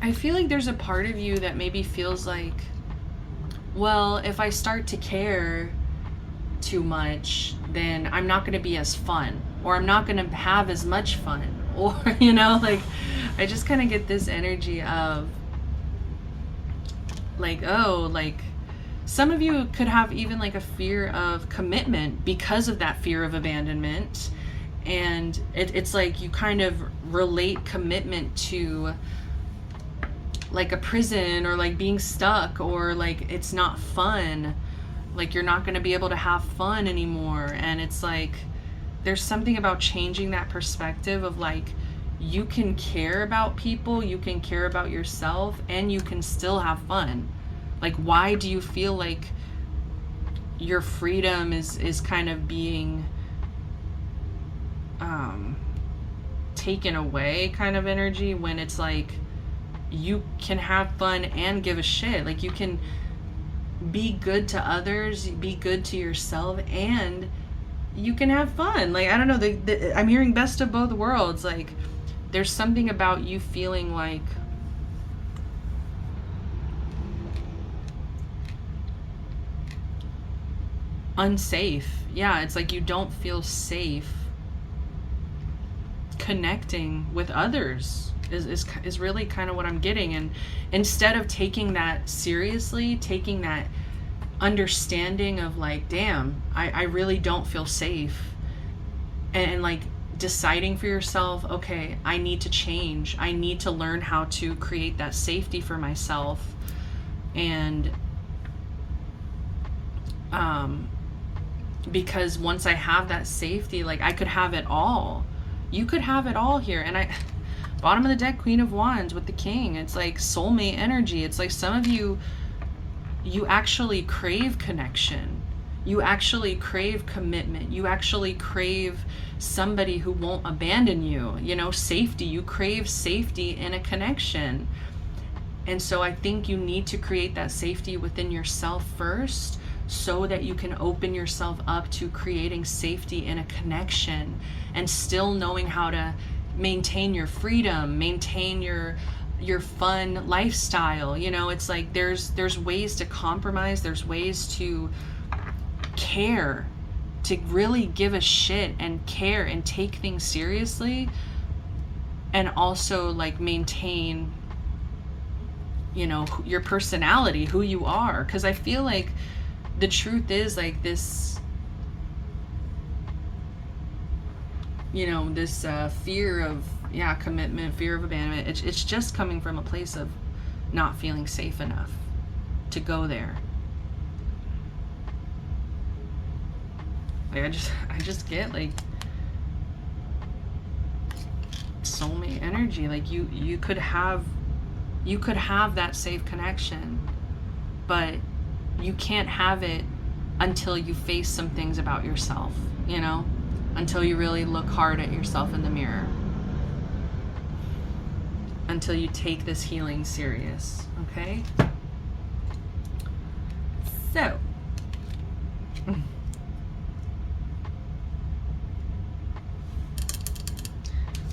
I feel like there's a part of you that maybe feels like, well, if I start to care too much, then I'm not going to be as fun, or I'm not going to have as much fun, or, you know, like, I just kind of get this energy of, like, oh, like, some of you could have even like a fear of commitment because of that fear of abandonment. And it's like you kind of relate commitment to like a prison, or like being stuck, or like it's not fun, like you're not going to be able to have fun anymore. And it's like there's something about changing that perspective of like, you can care about people, you can care about yourself, and you can still have fun. Like, why do you feel like your freedom is kind of being taken away, kind of energy, when it's like you can have fun and give a shit? Like, you can be good to others, be good to yourself, and you can have fun. Like, I don't know, I'm hearing best of both worlds. Like, there's something about you feeling like unsafe. Yeah, it's like you don't feel safe connecting with others is really kind of what I'm getting. And instead of taking that seriously, taking that understanding of like, damn, I really don't feel safe, and like deciding for yourself, okay, I need to change, I need to learn how to create that safety for myself. And because once I have that safety, like, I could have it all. You could have it all here. And bottom of the deck, Queen of Wands with the King. It's like soulmate energy. It's like some of you actually crave connection. You actually crave commitment. You actually crave somebody who won't abandon you. You know, safety. You crave safety in a connection. And so I think you need to create that safety within yourself first, so that you can open yourself up to creating safety in a connection, and still knowing how to maintain your freedom, maintain your fun lifestyle. You know, it's like there's ways to compromise, there's ways to care, to really give a shit and care and take things seriously, and also like maintain, you know, your personality, who you are. Because I feel like the truth is, like, this, you know, this fear of, yeah, commitment, fear of abandonment, it's just coming from a place of not feeling safe enough to go there. Like, I just get like soulmate energy. Like, you could have that safe connection, but you can't have it until you face some things about yourself, you know, until you really look hard at yourself in the mirror, until you take this healing serious. Okay, so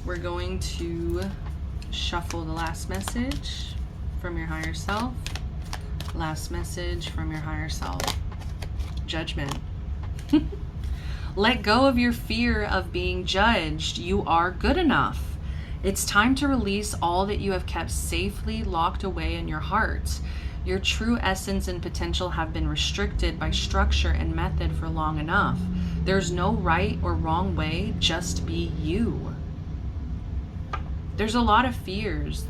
we're going to shuffle the last message from your higher self. Last message from your higher self. Judgment. Let go of your fear of being judged. You are good enough. It's time to release all that you have kept safely locked away in your heart. Your true essence and potential have been restricted by structure and method for long enough. There's no right or wrong way, just be you. There's a lot of fears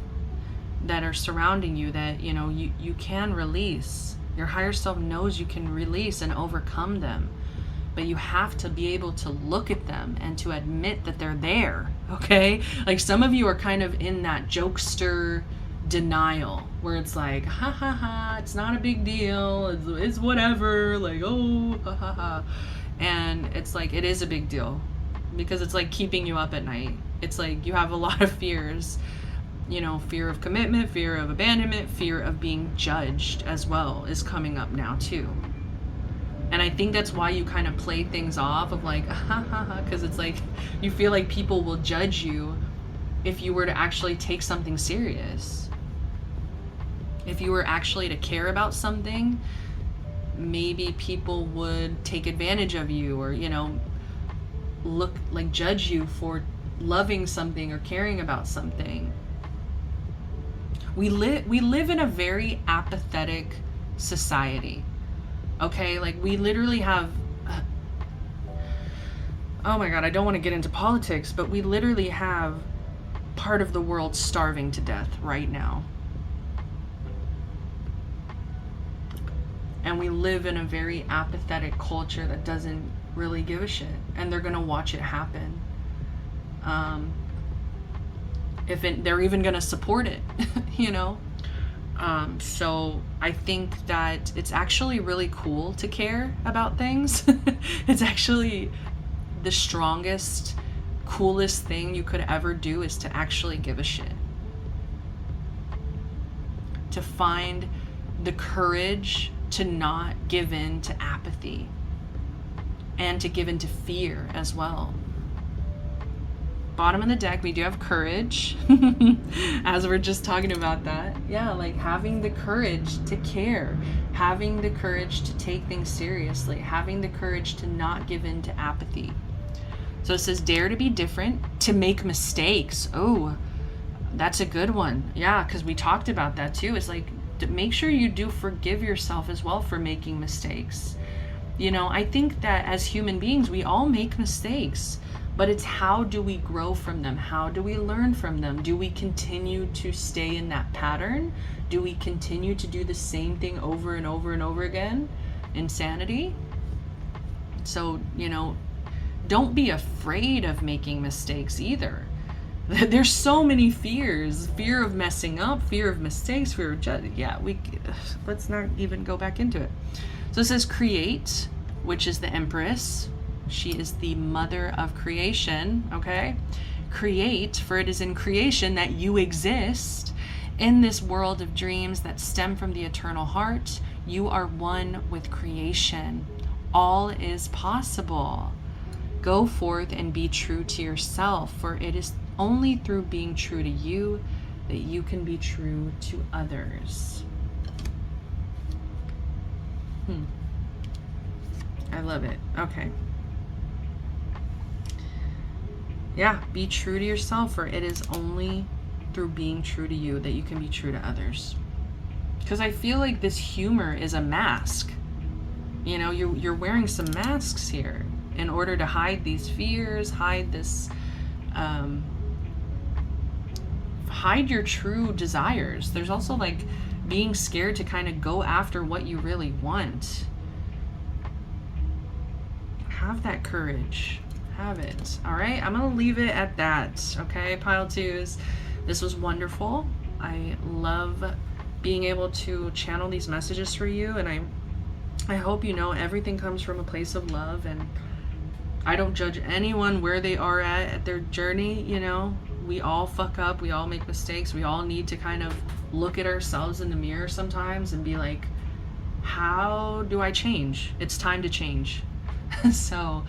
that are surrounding you that, you know, you can release. Your higher self knows you can release and overcome them. But you have to be able to look at them and to admit that they're there, okay? Like some of you are kind of in that jokester denial where it's like, ha ha ha, it's not a big deal, it's whatever, like, oh, ha ha ha. And it's like, it is a big deal because it's like keeping you up at night. It's like you have a lot of fears, you know, fear of commitment, fear of abandonment, fear of being judged as well is coming up now too. And I think that's why you kind of play things off of like, ha ha ha, because it's like you feel like people will judge you if you were to actually take something serious. If you were actually to care about something, maybe people would take advantage of you or, you know, look like judge you for loving something or caring about something. We live in a very apathetic society. Okay, like we literally have, oh my God, I don't want to get into politics, but we literally have part of the world starving to death right now. And we live in a very apathetic culture that doesn't really give a shit. And they're going to watch it happen. They're even going to support it, you know? So I think that it's actually really cool to care about things. It's actually the strongest, coolest thing you could ever do is to actually give a shit. To find the courage to not give in to apathy and to give in to fear as well. Bottom of the deck, we do have courage. As we're just talking about that. Yeah, like having the courage to care, having the courage to take things seriously, having the courage to not give in to apathy. So it says, dare to be different, to make mistakes. Oh, that's a good one. Yeah, because we talked about that too. It's like, make sure you do forgive yourself as well for making mistakes. You know, I think that as human beings, we all make mistakes. But it's how do we grow from them? How do we learn from them? Do we continue to stay in that pattern? Do we continue to do the same thing over and over and over again? Insanity. So, you know, don't be afraid of making mistakes either. There's so many fears. Fear of messing up, fear of mistakes, fear of judging. Yeah, let's not even go back into it. So it says create, which is the Empress. She is the mother of creation, okay? Create, for it is in creation that you exist. In this world of dreams that stem from the eternal heart, you are one with creation. All is possible. Go forth and be true to yourself, for it is only through being true to you that you can be true to others. I love it. Okay. Yeah, be true to yourself, for it is only through being true to you that you can be true to others. Because I feel like this humor is a mask. You know, you're wearing some masks here in order to hide these fears, hide this, hide your true desires. There's also like being scared to kind of go after what you really want. Have that courage. Have it. All right, I'm gonna leave it at that. Okay, pile twos, this was wonderful. I love being able to channel these messages for you, and I hope you know everything comes from a place of love, and I don't judge anyone where they are at their journey. You know, we all fuck up, we all make mistakes, we all need to kind of look at ourselves in the mirror sometimes and be like, how do I change? It's time to change. So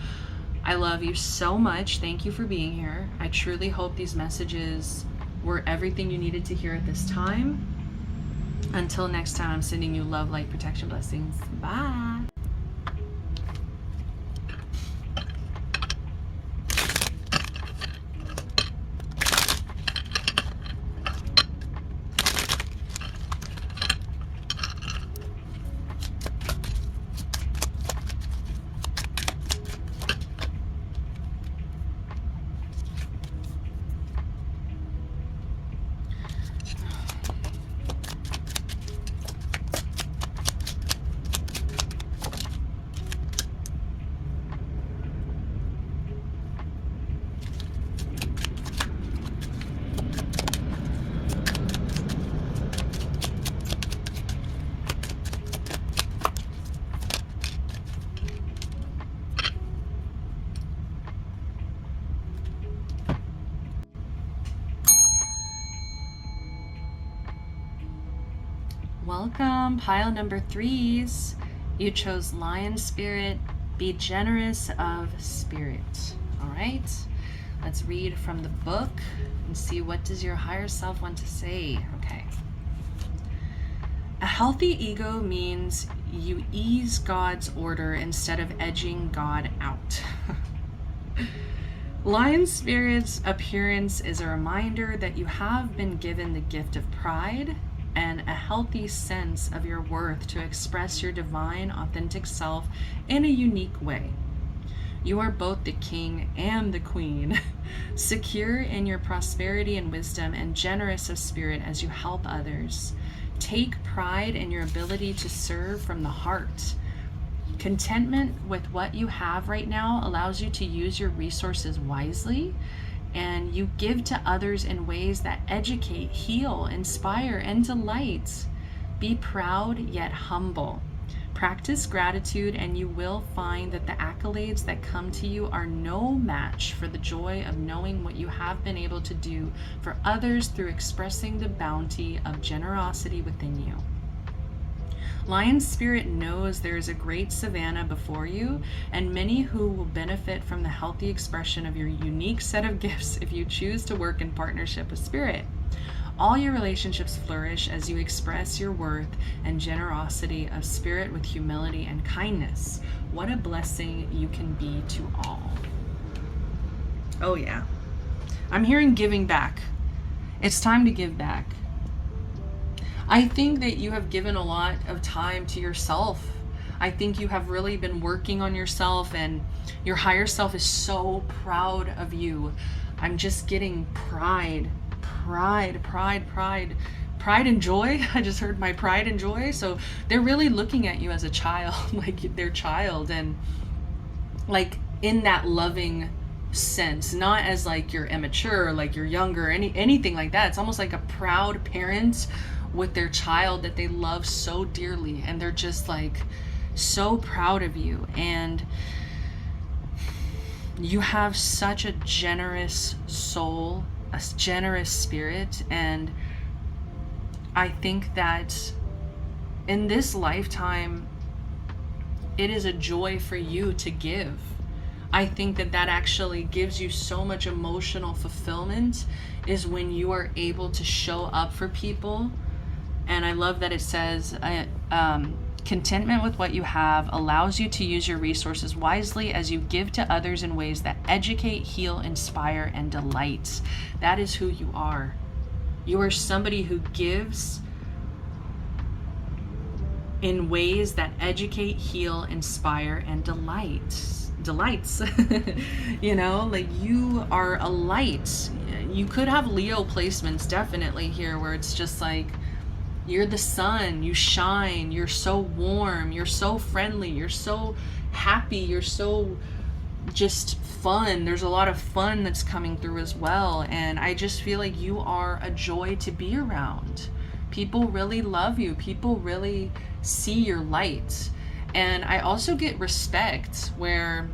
I love you so much. Thank you for being here. I truly hope these messages were everything you needed to hear at this time. Until next time, I'm sending you love, light, protection, blessings. Bye. Welcome, pile number 3s. You chose Lion Spirit. Be generous of spirit. All right, let's read from the book and see what does your higher self want to say. Okay. A healthy ego means you ease God's order instead of edging God out. Lion Spirit's appearance is a reminder that you have been given the gift of pride and a healthy sense of your worth to express your divine, authentic self in a unique way. You are both the king and the queen, secure in your prosperity and wisdom and generous of spirit as you help others. Take pride in your ability to serve from the heart. Contentment with what you have right now allows you to use your resources wisely, and you give to others in ways that educate, heal, inspire, and delight. Be proud yet humble. Practice gratitude, and you will find that the accolades that come to you are no match for the joy of knowing what you have been able to do for others through expressing the bounty of generosity within you. Lion Spirit knows there is a great savannah before you, and many who will benefit from the healthy expression of your unique set of gifts if you choose to work in partnership with Spirit. All your relationships flourish as you express your worth and generosity of spirit with humility and kindness. What a blessing you can be to all. Oh yeah. I'm hearing giving back. It's time to give back. I think that you have given a lot of time to yourself. I think you have really been working on yourself, and your higher self is so proud of you. I'm just getting pride and joy. I just heard my pride and joy. So they're really looking at you as a child, like their child, and like in that loving sense, not as like you're immature, like you're younger, anything like that. It's almost like a proud parent with their child that they love so dearly, and they're just like so proud of you. And you have such a generous soul, a generous spirit, and I think that in this lifetime it is a joy for you to give. I think that that actually gives you so much emotional fulfillment, is when you are able to show up for people. And I love that it says contentment with what you have allows you to use your resources wisely as you give to others in ways that educate, heal, inspire, and delight. That is who you are. You are somebody who gives in ways that educate, heal, inspire, and delights. You know, like you are a light. You could have Leo placements definitely here, where it's just like you're the sun, you shine, you're so warm, you're so friendly, you're so happy, you're so just fun. There's a lot of fun that's coming through as well, and I just feel like you are a joy to be around. People really love you. People really see your light. And I also get respect, where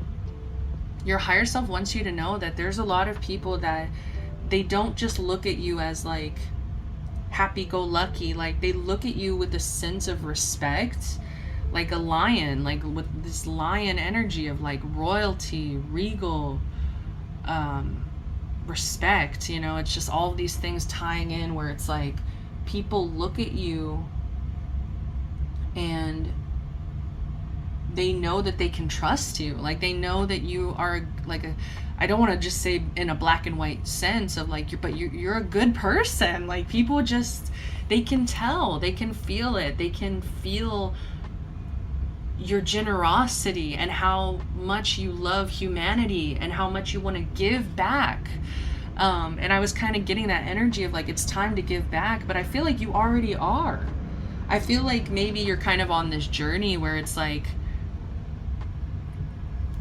your higher self wants you to know that there's a lot of people that they don't just look at you as like happy-go-lucky. Like they look at you with a sense of respect, like a lion, like with this lion energy of like royalty, regal, respect. You know, it's just all of these things tying in, where it's like people look at you and they know that they can trust you. Like they know that you are like a, I don't want to just say in a black and white sense of like, you're a good person. Like people just, they can tell, they can feel it. They can feel your generosity and how much you love humanity and how much you want to give back. And I was kind of getting that energy of like, it's time to give back, but I feel like you already are. I feel like maybe you're kind of on this journey where it's like,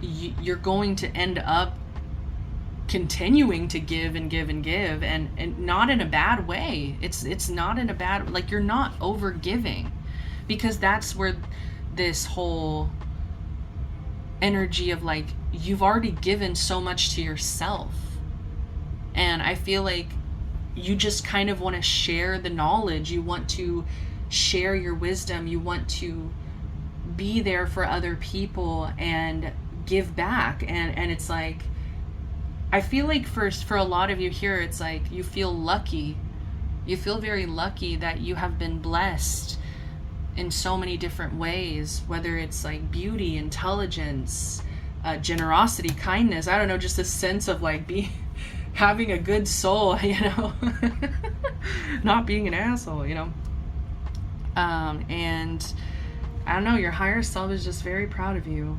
you're going to end up continuing to give and give and give, and not in a bad way. It's not in a bad, like you're not over giving, because that's where this whole energy of like, you've already given so much to yourself. And I feel like you just kind of want to share the knowledge. You want to share your wisdom. You want to be there for other people and give back. And it's like, I feel like for a lot of you here, it's like you feel lucky. You feel very lucky that you have been blessed in so many different ways, whether it's like beauty, intelligence, generosity, kindness, I don't know, just a sense of like having a good soul, you know, not being an asshole, you know. And I don't know, your higher self is just very proud of you.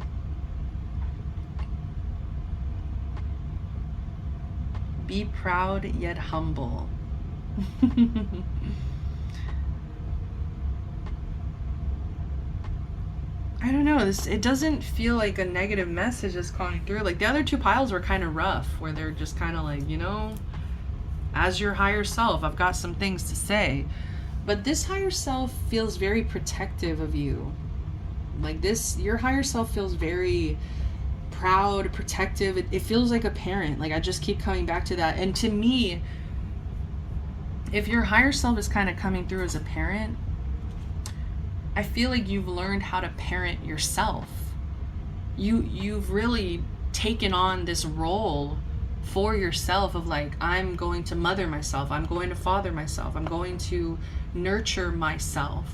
Be proud yet humble. I don't know, it doesn't feel like a negative message is calling through. Like the other two piles were kind of rough, where they're just kind of like, you know, as your higher self, I've got some things to say. But this higher self feels very protective of you. Like this, your higher self feels very proud, protective. It feels like a parent. Like I just keep coming back to that. And to me, if your higher self is kind of coming through as a parent, I feel like you've learned how to parent yourself. You've really taken on this role for yourself of like, I'm going to mother myself, I'm going to father myself, I'm going to nurture myself.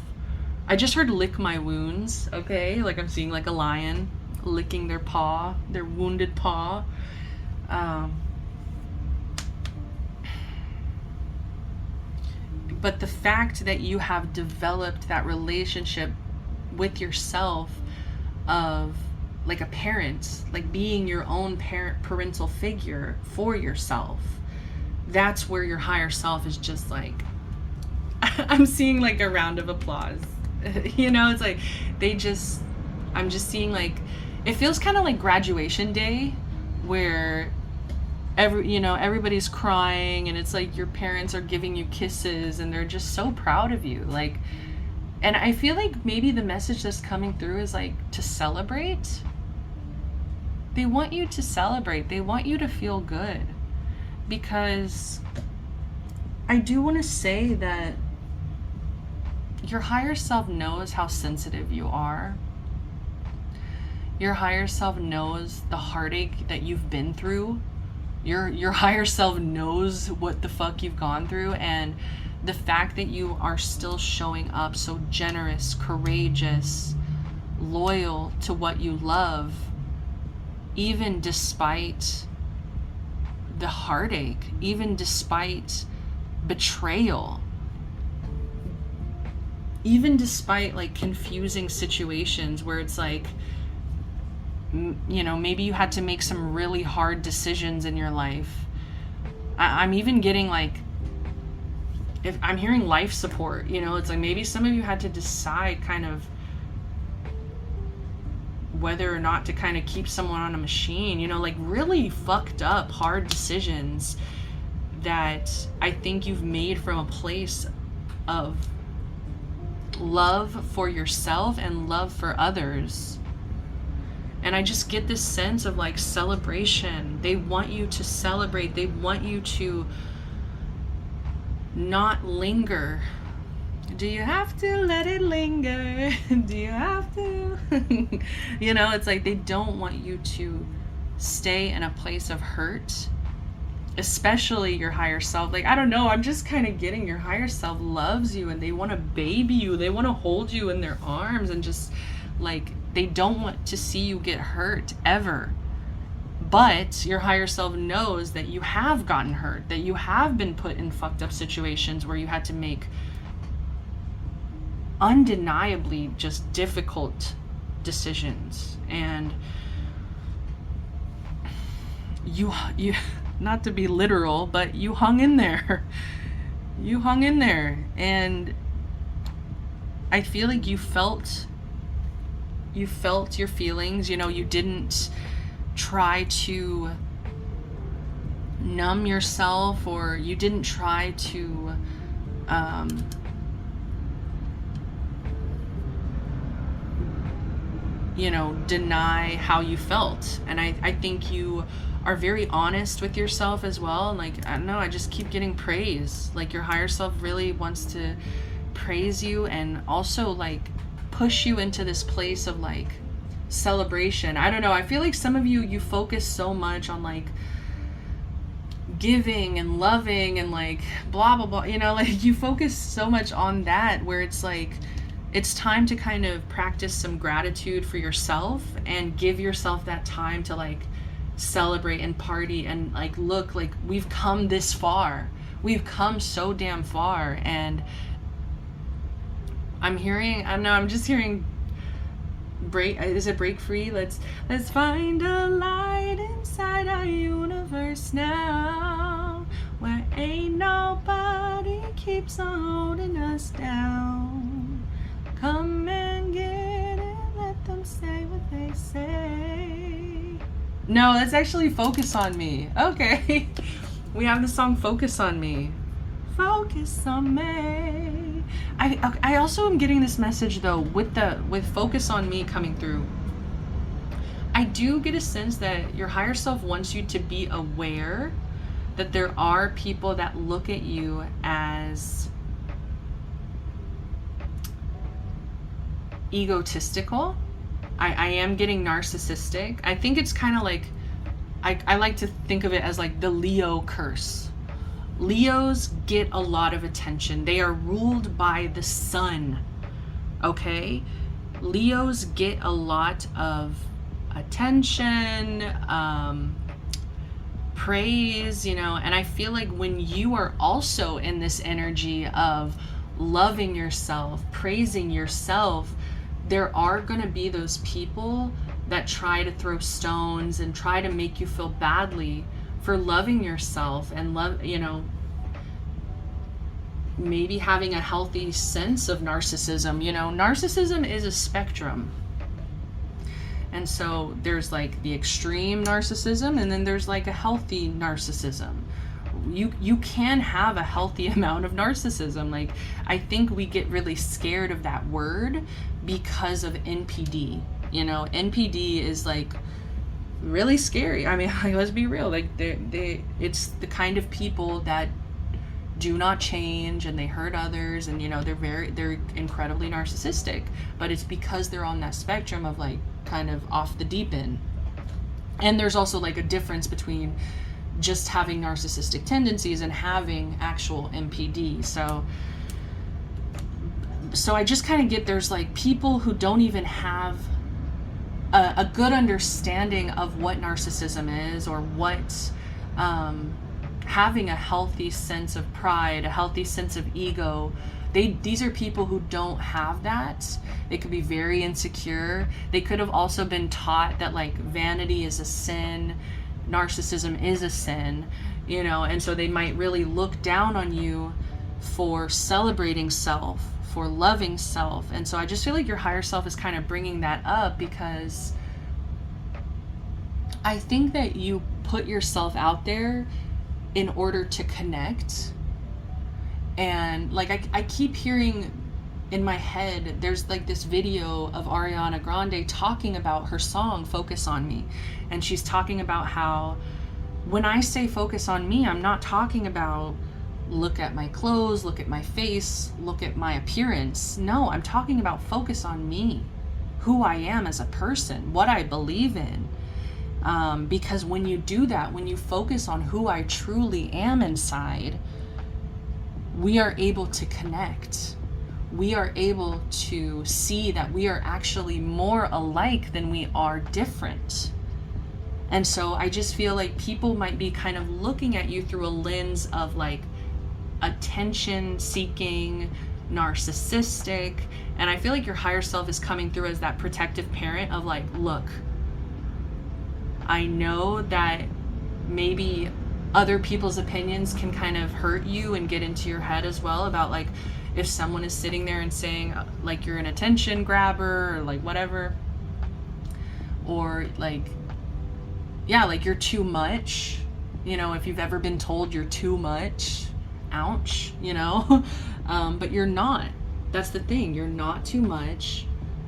I just heard lick my wounds, okay? Like I'm seeing like a lion licking their paw, their wounded paw. But the fact that you have developed that relationship with yourself of like a parent, like being your own parental figure for yourself, that's where your higher self is just like, I'm seeing like a round of applause. You know, it's like I'm just seeing like, it feels kind of like graduation day where everybody's crying and it's like your parents are giving you kisses and they're just so proud of you. Like, and I feel like maybe the message that's coming through is like to celebrate. They want you to celebrate. They want you to feel good, because I do want to say that your higher self knows how sensitive you are. Your higher self knows the heartache that you've been through. Your higher self knows what the fuck you've gone through, and the fact that you are still showing up so generous, courageous, loyal to what you love, even despite the heartache, even despite betrayal, even despite like confusing situations where it's like, you know, maybe you had to make some really hard decisions in your life. I'm even getting like, if I'm hearing life support, you know, it's like maybe some of you had to decide kind of whether or not to kind of keep someone on a machine, you know, like really fucked up hard decisions that I think you've made from a place of love for yourself and love for others. And I just get this sense of like celebration. They want you to celebrate. They want you to not linger. Do you have to let it linger? Do you have to? You know, it's like they don't want you to stay in a place of hurt, especially your higher self. Like, I don't know, I'm just kind of getting your higher self loves you and they want to baby you. They want to hold you in their arms and just like, they don't want to see you get hurt ever. But your higher self knows that you have gotten hurt, that you have been put in fucked up situations where you had to make undeniably just difficult decisions. And you not to be literal, but you hung in there. You hung in there. And I feel like you felt your feelings. You know, you didn't try to numb yourself, or you didn't try to you know, deny how you felt. And I think you are very honest with yourself as well. And like, I don't know, I just keep getting praise. Like your higher self really wants to praise you and also like push you into this place of like celebration. I don't know, I feel like some of you focus so much on like giving and loving and like blah blah blah, you know, like you focus so much on that, where it's like it's time to kind of practice some gratitude for yourself and give yourself that time to like celebrate and party and like look, like we've come this far, we've come so damn far. And I'm just hearing break, is it break free? Let's find a light inside our universe now, where ain't nobody keeps on holding us down. Come and get it, let them say what they say. No, that's actually Focus on Me. Okay. We have the song Focus on Me. Focus on me. I also am getting this message though with Focus on Me coming through. I do get a sense that your higher self wants you to be aware that there are people that look at you as egotistical. I am getting narcissistic. I think it's kind of like, I like to think of it as like the Leo curse. Leos get a lot of attention. They are ruled by the sun, okay? Leos get a lot of attention, praise, you know, and I feel like when you are also in this energy of loving yourself, praising yourself, there are going to be those people that try to throw stones and try to make you feel badly for loving yourself and love, you know, maybe having a healthy sense of narcissism. You know, narcissism is a spectrum. And so there's like the extreme narcissism, and then there's like a healthy narcissism. You can have a healthy amount of narcissism. Like, I think we get really scared of that word because of NPD. You know, NPD is like really scary. I mean, let's be real. Like, it's the kind of people that do not change and they hurt others, and you know, they're incredibly narcissistic. But it's because they're on that spectrum of like kind of off the deep end. And there's also like a difference between just having narcissistic tendencies and having actual NPD. So I just kind of get, there's like people who don't even have a good understanding of what narcissism is, or what having a healthy sense of pride, a healthy sense of ego. These are people who don't have that. They could be very insecure. They could have also been taught that like vanity is a sin, narcissism is a sin, you know, and so they might really look down on you for celebrating self, for loving self. And so I just feel like your higher self is kind of bringing that up, because I think that you put yourself out there in order to connect. And like I keep hearing in my head, there's like this video of Ariana Grande talking about her song Focus on Me, and she's talking about how when I say focus on me, I'm not talking about look at my clothes, look at my face, look at my appearance. No, I'm talking about focus on me, who I am as a person, what I believe in. Because when you do that, when you focus on who I truly am inside, we are able to connect. We are able to see that we are actually more alike than we are different. And so I just feel like people might be kind of looking at you through a lens of like attention seeking, narcissistic. And I feel like your higher self is coming through as that protective parent of like, look, I know that maybe other people's opinions can kind of hurt you and get into your head as well, about like if someone is sitting there and saying like you're an attention grabber or like whatever, or like, yeah, like you're too much, you know, if you've ever been told you're too much, ouch, you know. But you're not. That's the thing, you're not too much.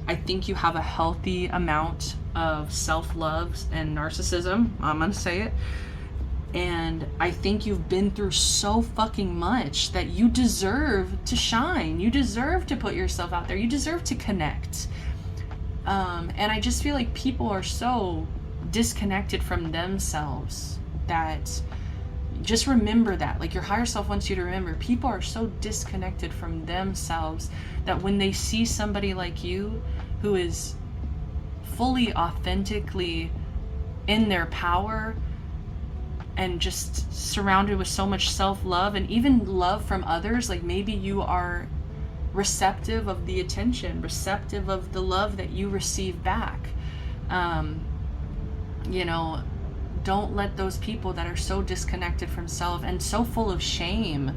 I think you have a healthy amount of self-love and narcissism, I'm gonna say it. And I think you've been through so fucking much that you deserve to shine. You deserve to put yourself out there. You deserve to connect. And I just feel like people are so disconnected from themselves that just remember that. Like, your higher self wants you to remember, people are so disconnected from themselves that when they see somebody like you who is fully, authentically in their power and just surrounded with so much self-love and even love from others, like maybe you are receptive of the attention, receptive of the love that you receive back. You know, don't let those people that are so disconnected from self and so full of shame,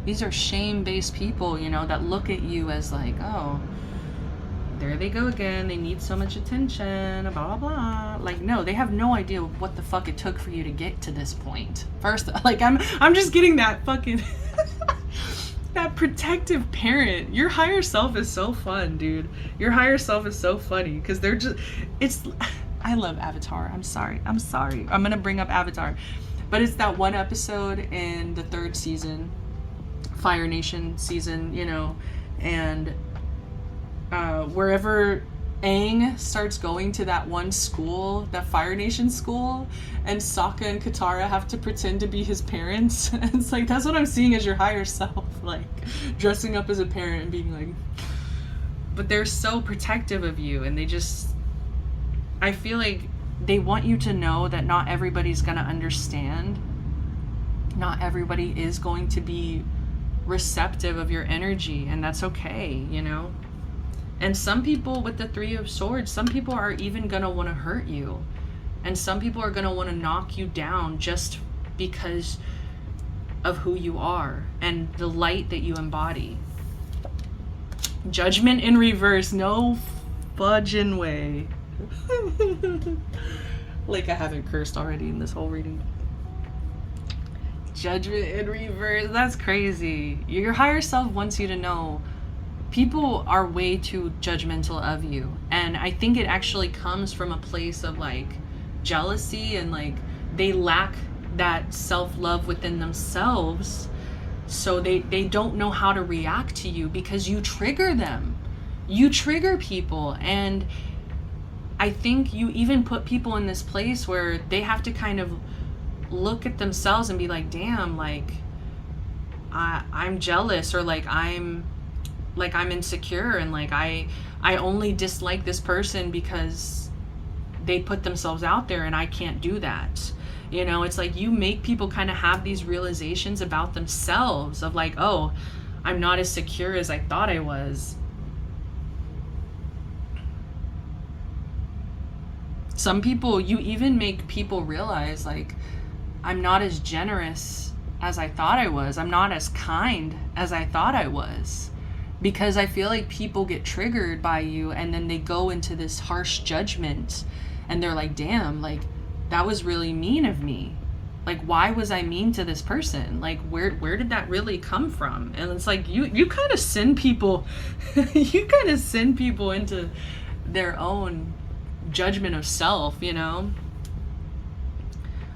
these are shame-based people, you know, that look at you as like, oh, there they go again, they need so much attention, blah blah blah. Like, no, they have no idea what the fuck it took for you to get to this point. First, like, I'm just getting that fucking that protective parent. Your higher self is so fun, dude. Your higher self is so funny because they're just, it's, I love Avatar. I'm sorry. I'm gonna bring up Avatar, but it's that one episode in the 3rd season, Fire Nation season, you know, and wherever Aang starts going to that one school, that Fire Nation school, and Sokka and Katara have to pretend to be his parents. And it's like, that's what I'm seeing as your higher self, like dressing up as a parent and being like, but they're so protective of you, and they just, I feel like they want you to know that not everybody's gonna understand. Not everybody is going to be receptive of your energy, and that's okay, you know? And some people with the 3 of Swords, some people are even gonna want to hurt you. And some people are gonna want to knock you down just because of who you are and the light that you embody. Judgment in reverse, no fudging way. Like I haven't cursed already in this whole reading. Judgment in reverse, that's crazy. Your higher self wants you to know people are way too judgmental of you, and I think it actually comes from a place of like jealousy, and like they lack that self-love within themselves, so they don't know how to react to you because you trigger them. You trigger people, and I think you even put people in this place where they have to kind of look at themselves and be like, damn, like I'm jealous, or like I'm insecure, and like I only dislike this person because they put themselves out there and I can't do that. You know, it's like you make people kind of have these realizations about themselves of like, oh, I'm not as secure as I thought I was. Some people, you even make people realize like, I'm not as generous as I thought I was. I'm not as kind as I thought I was. Because I feel like people get triggered by you, and then they go into this harsh judgment, and they're like, damn, like that was really mean of me. Like, why was I mean to this person? Like, where did that really come from? And it's like, you kind of send people, you kind of send people into their own judgment of self, you know?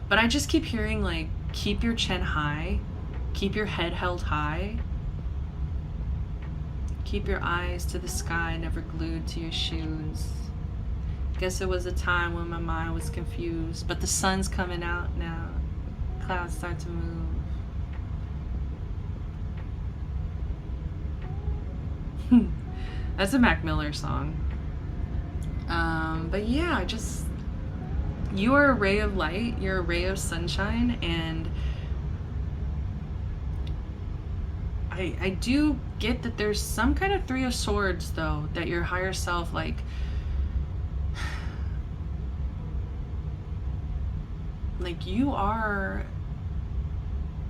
But I just keep hearing like, keep your chin high, keep your head held high, keep your eyes to the sky, never glued to your shoes. Guess it was a time when my mind was confused, but the sun's coming out now. Clouds start to move. That's a Mac Miller song. But yeah, you are a ray of light, you're a ray of sunshine, and I do get that there's some kind of 3 of Swords though, that your higher self like you are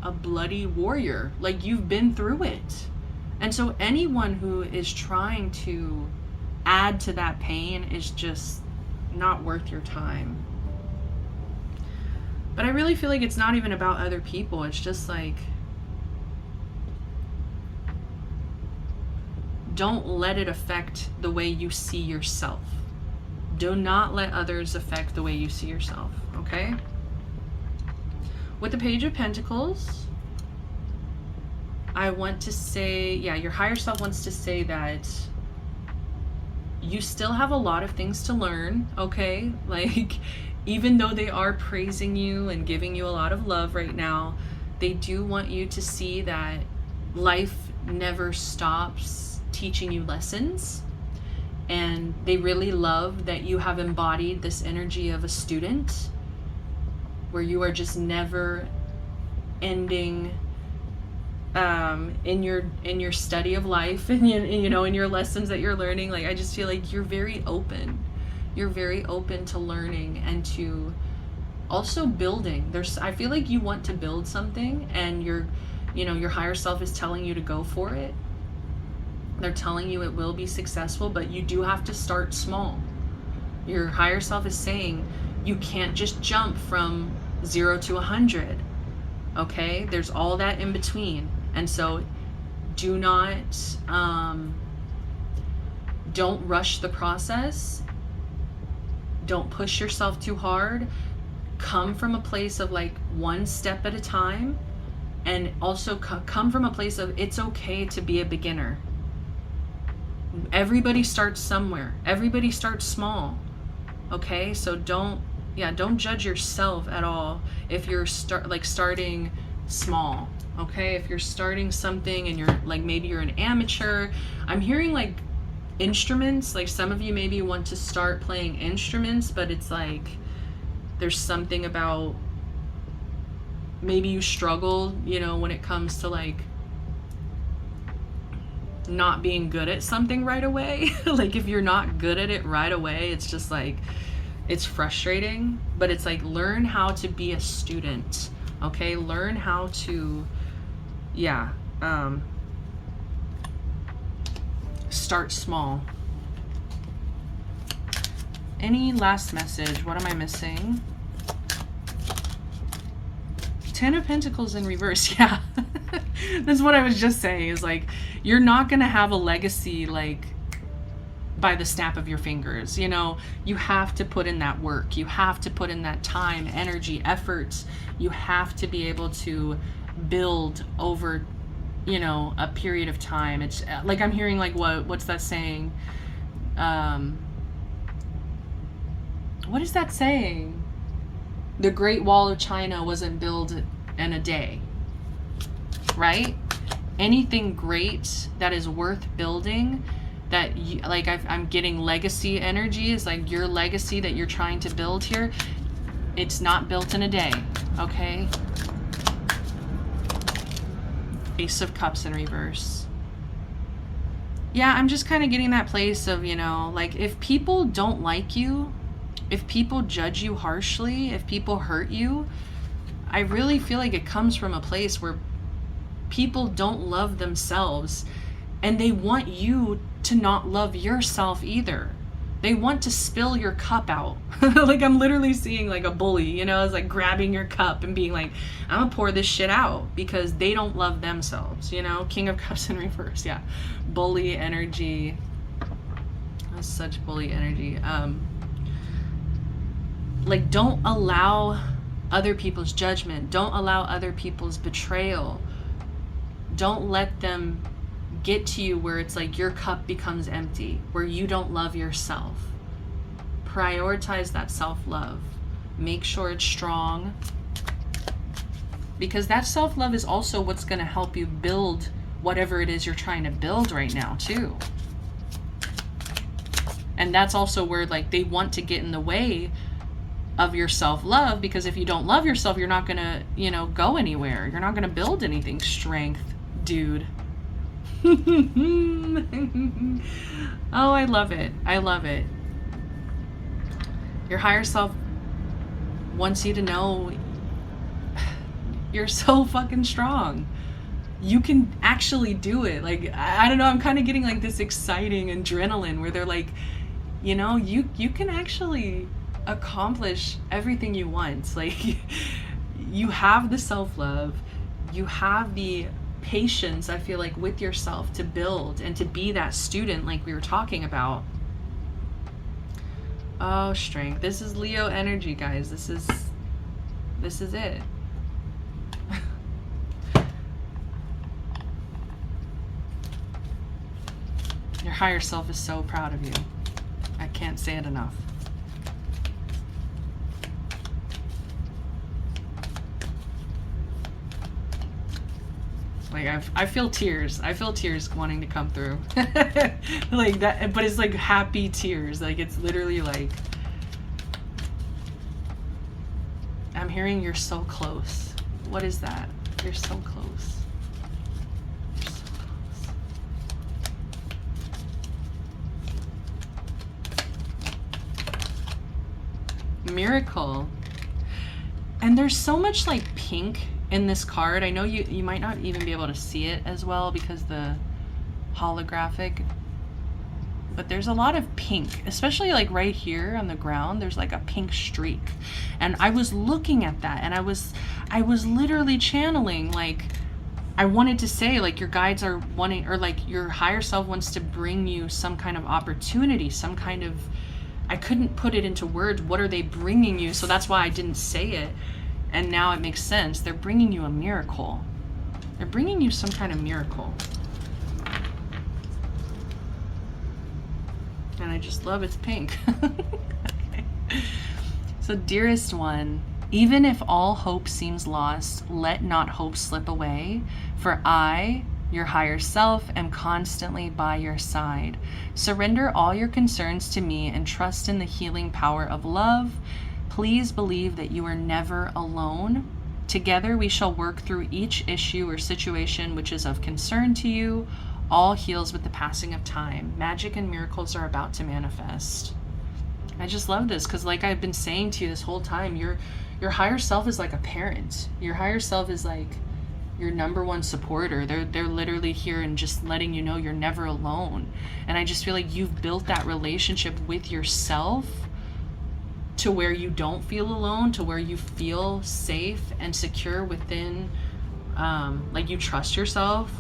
a bloody warrior, like you've been through it. And so anyone who is trying to add to that pain is just not worth your time. But I really feel like it's not even about other people. It's just like, don't let it affect the way you see yourself. Do not let others affect the way you see yourself, okay? with the Page of Pentacles, I want to say, yeah, your higher self wants to say that you still have a lot of things to learn, okay? Like, even though they are praising you and giving you a lot of love right now, they do want you to see that life never stops teaching you lessons. And they really love that you have embodied this energy of a student, where you are just never ending in your study of life, and you know, in your lessons that you're learning. Like, I just feel like you're very open. You're very open to learning and to also building. I feel like you want to build something, and your higher self is telling you to go for it. They're telling you it will be successful, but you do have to start small. Your higher self is saying you can't just jump from 0 to 100. Okay? There's all that in between. And so do not, don't rush the process. Don't push yourself too hard. Come from a place of like one step at a time, and also come from a place of it's okay to be a beginner. Everybody starts somewhere. Everybody starts small. Okay? So don't judge yourself at all if you're starting small. Okay? If you're starting something and you're like, maybe you're an amateur. I'm hearing like instruments, like some of you maybe want to start playing instruments, but it's like there's something about, maybe you struggle, you know, when it comes to like not being good at something right away. Like, if you're not good at it right away, it's just like, it's frustrating. But it's like, learn how to be a student. Okay? Learn how to, start small. Any last message? What am I missing? 10 of Pentacles in reverse. Yeah. That's what I was just saying, is like, you're not going to have a legacy like by the snap of your fingers. You know, you have to put in that work. You have to put in that time, energy, effort. You have to be able to build over, you know, a period of time. It's like, I'm hearing like, what's that saying? What is that saying? The Great Wall of China wasn't built in a day, right? Anything great that is worth building, that you, like, I'm getting legacy energy, is like your legacy that you're trying to build here. It's not built in a day, okay? Ace of Cups in reverse. Yeah, I'm just kind of getting that place of, you know, like, if people don't like you, if people judge you harshly, if people hurt you, I really feel like it comes from a place where people don't love themselves, and they want you to not love yourself either. They want to spill your cup out. Like, I'm literally seeing like a bully, you know, it's like grabbing your cup and being like, I'm gonna pour this shit out, because they don't love themselves, you know? King of Cups in reverse. Yeah. Bully energy. That's such bully energy. Like, don't allow other people's judgment. Don't allow other people's betrayal. Don't let them get to you where it's like your cup becomes empty, where you don't love yourself. Prioritize that self-love. Make sure it's strong, because that self-love is also what's going to help you build whatever it is you're trying to build right now too. And that's also where, like, they want to get in the way of your self-love, because if you don't love yourself, you're not gonna, you know, go anywhere. You're not gonna build anything. Strength, dude. Oh, I love it. I love it. Your higher self wants you to know you're so fucking strong. You can actually do it. Like, I don't know, I'm kind of getting like this exciting adrenaline where they're like, you know, you can actually accomplish everything you want. Like, you have the self-love, you have the patience, I feel like, with yourself to build and to be that student like we were talking about. Oh, strength. This is Leo energy, guys. This is it. higher self is so proud of you. I can't say it enough. Like I feel tears. I feel tears wanting to come through. Like that, but it's like happy tears. Like it's literally like I'm hearing you're so close. What is that? You're so close. You're so close. Miracle. And there's so much like pink in this card. I know you might not even be able to see it as well because the holographic, but there's a lot of pink, especially like right here on the ground. There's like a pink streak, and I was looking at that, and I was literally channeling, like I wanted to say like your guides are wanting, or like your higher self wants to bring you some kind of opportunity, some kind of, I couldn't put it into words. What are they bringing you? So that's why I didn't say it. And now it makes sense. They're bringing you a miracle. They're bringing you some kind of miracle. And I just love it's pink. Okay. So dearest one, even if all hope seems lost, let not hope slip away, for I, your higher self, am constantly by your side. Surrender all your concerns to me and trust in the healing power of love. Please believe that you are never alone. Together we shall work through each issue or situation which is of concern to you. All heals with the passing of time. Magic and miracles are about to manifest. I just love this because like I've been saying to you this whole time, your higher self is like a parent. Your higher self is like your number one supporter. They're literally here and just letting you know you're never alone. And I just feel like you've built that relationship with yourself to where you don't feel alone, to where you feel safe and secure within, like you trust yourself.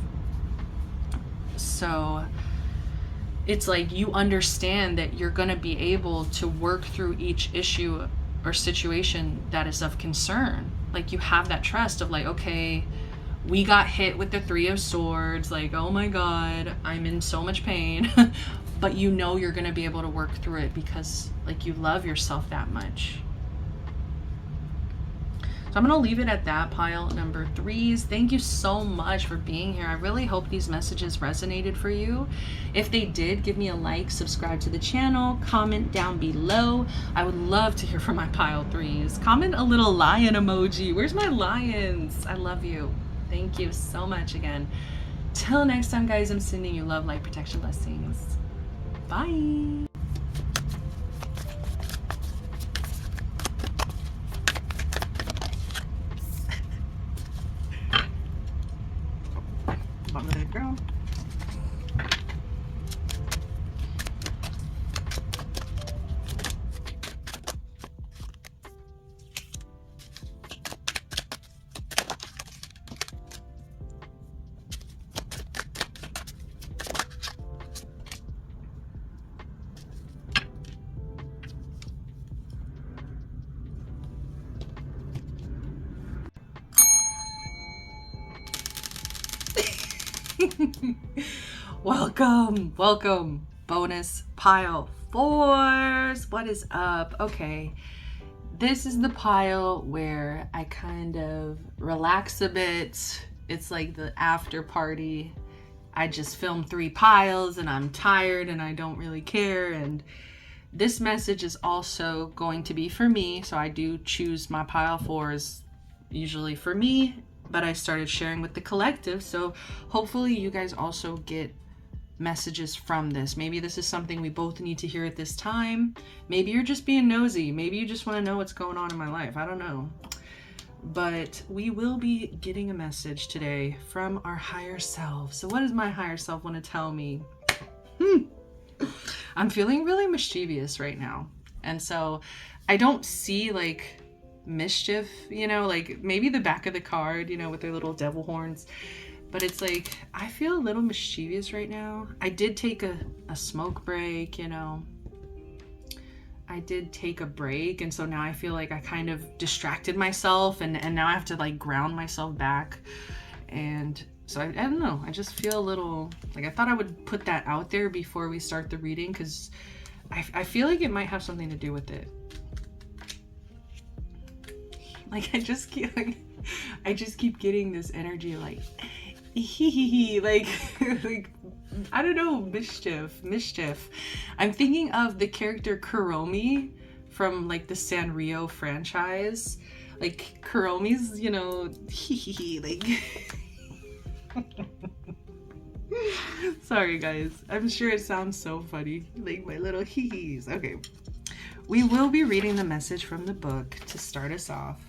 So it's like you understand that you're going to be able to work through each issue or situation that is of concern. Like you have that trust of like, okay, we got hit with the 3 of Swords, like, oh my God, I'm in so much pain. But you know you're going to be able to work through it because like you love yourself that much. So I'm going to leave it at that, pile number 3s. Thank you so much for being here. I really hope these messages resonated for you. If they did, give me a like, subscribe to the channel, comment down below. I would love to hear from my pile 3s. Comment a little lion emoji. Where's my lions? I love you. Thank you so much again. Till next time, guys, I'm sending you love, light, protection, blessings. Bye. Bottom of the ground. Welcome, bonus pile 4s. What is up? Okay, this is the pile where I kind of relax a bit. It's like the after party. I just filmed 3 piles and I'm tired and I don't really care. And this message is also going to be for me. So I do choose my pile 4s usually for me, but I started sharing with the collective. So hopefully you guys also get messages from this. Maybe this is something we both need to hear at this time. Maybe you're just being nosy. Maybe you just want to know what's going on in my life. I don't know. But we will be getting a message today from our higher self. So what does my higher self want to tell me? I'm feeling really mischievous right now. And so I don't see like mischief, you know, like maybe the back of the card, you know, with their little devil horns. But it's like, I feel a little mischievous right now. I did take a smoke break, you know. I did take a break. And so now I feel like I kind of distracted myself. And now I have to like ground myself back. And So I don't know, I just feel a little, like, I thought I would put that out there before we start the reading, because I feel like it might have something to do with it. Like, I just keep getting this energy, like, like, like, I don't know, mischief. I'm thinking of the character Kuromi from, like, the Sanrio franchise. Like, Kuromi's, you know, like. Sorry guys, I'm sure it sounds so funny, like my little hee-hees. Okay, we will be reading the message from the book to start us off.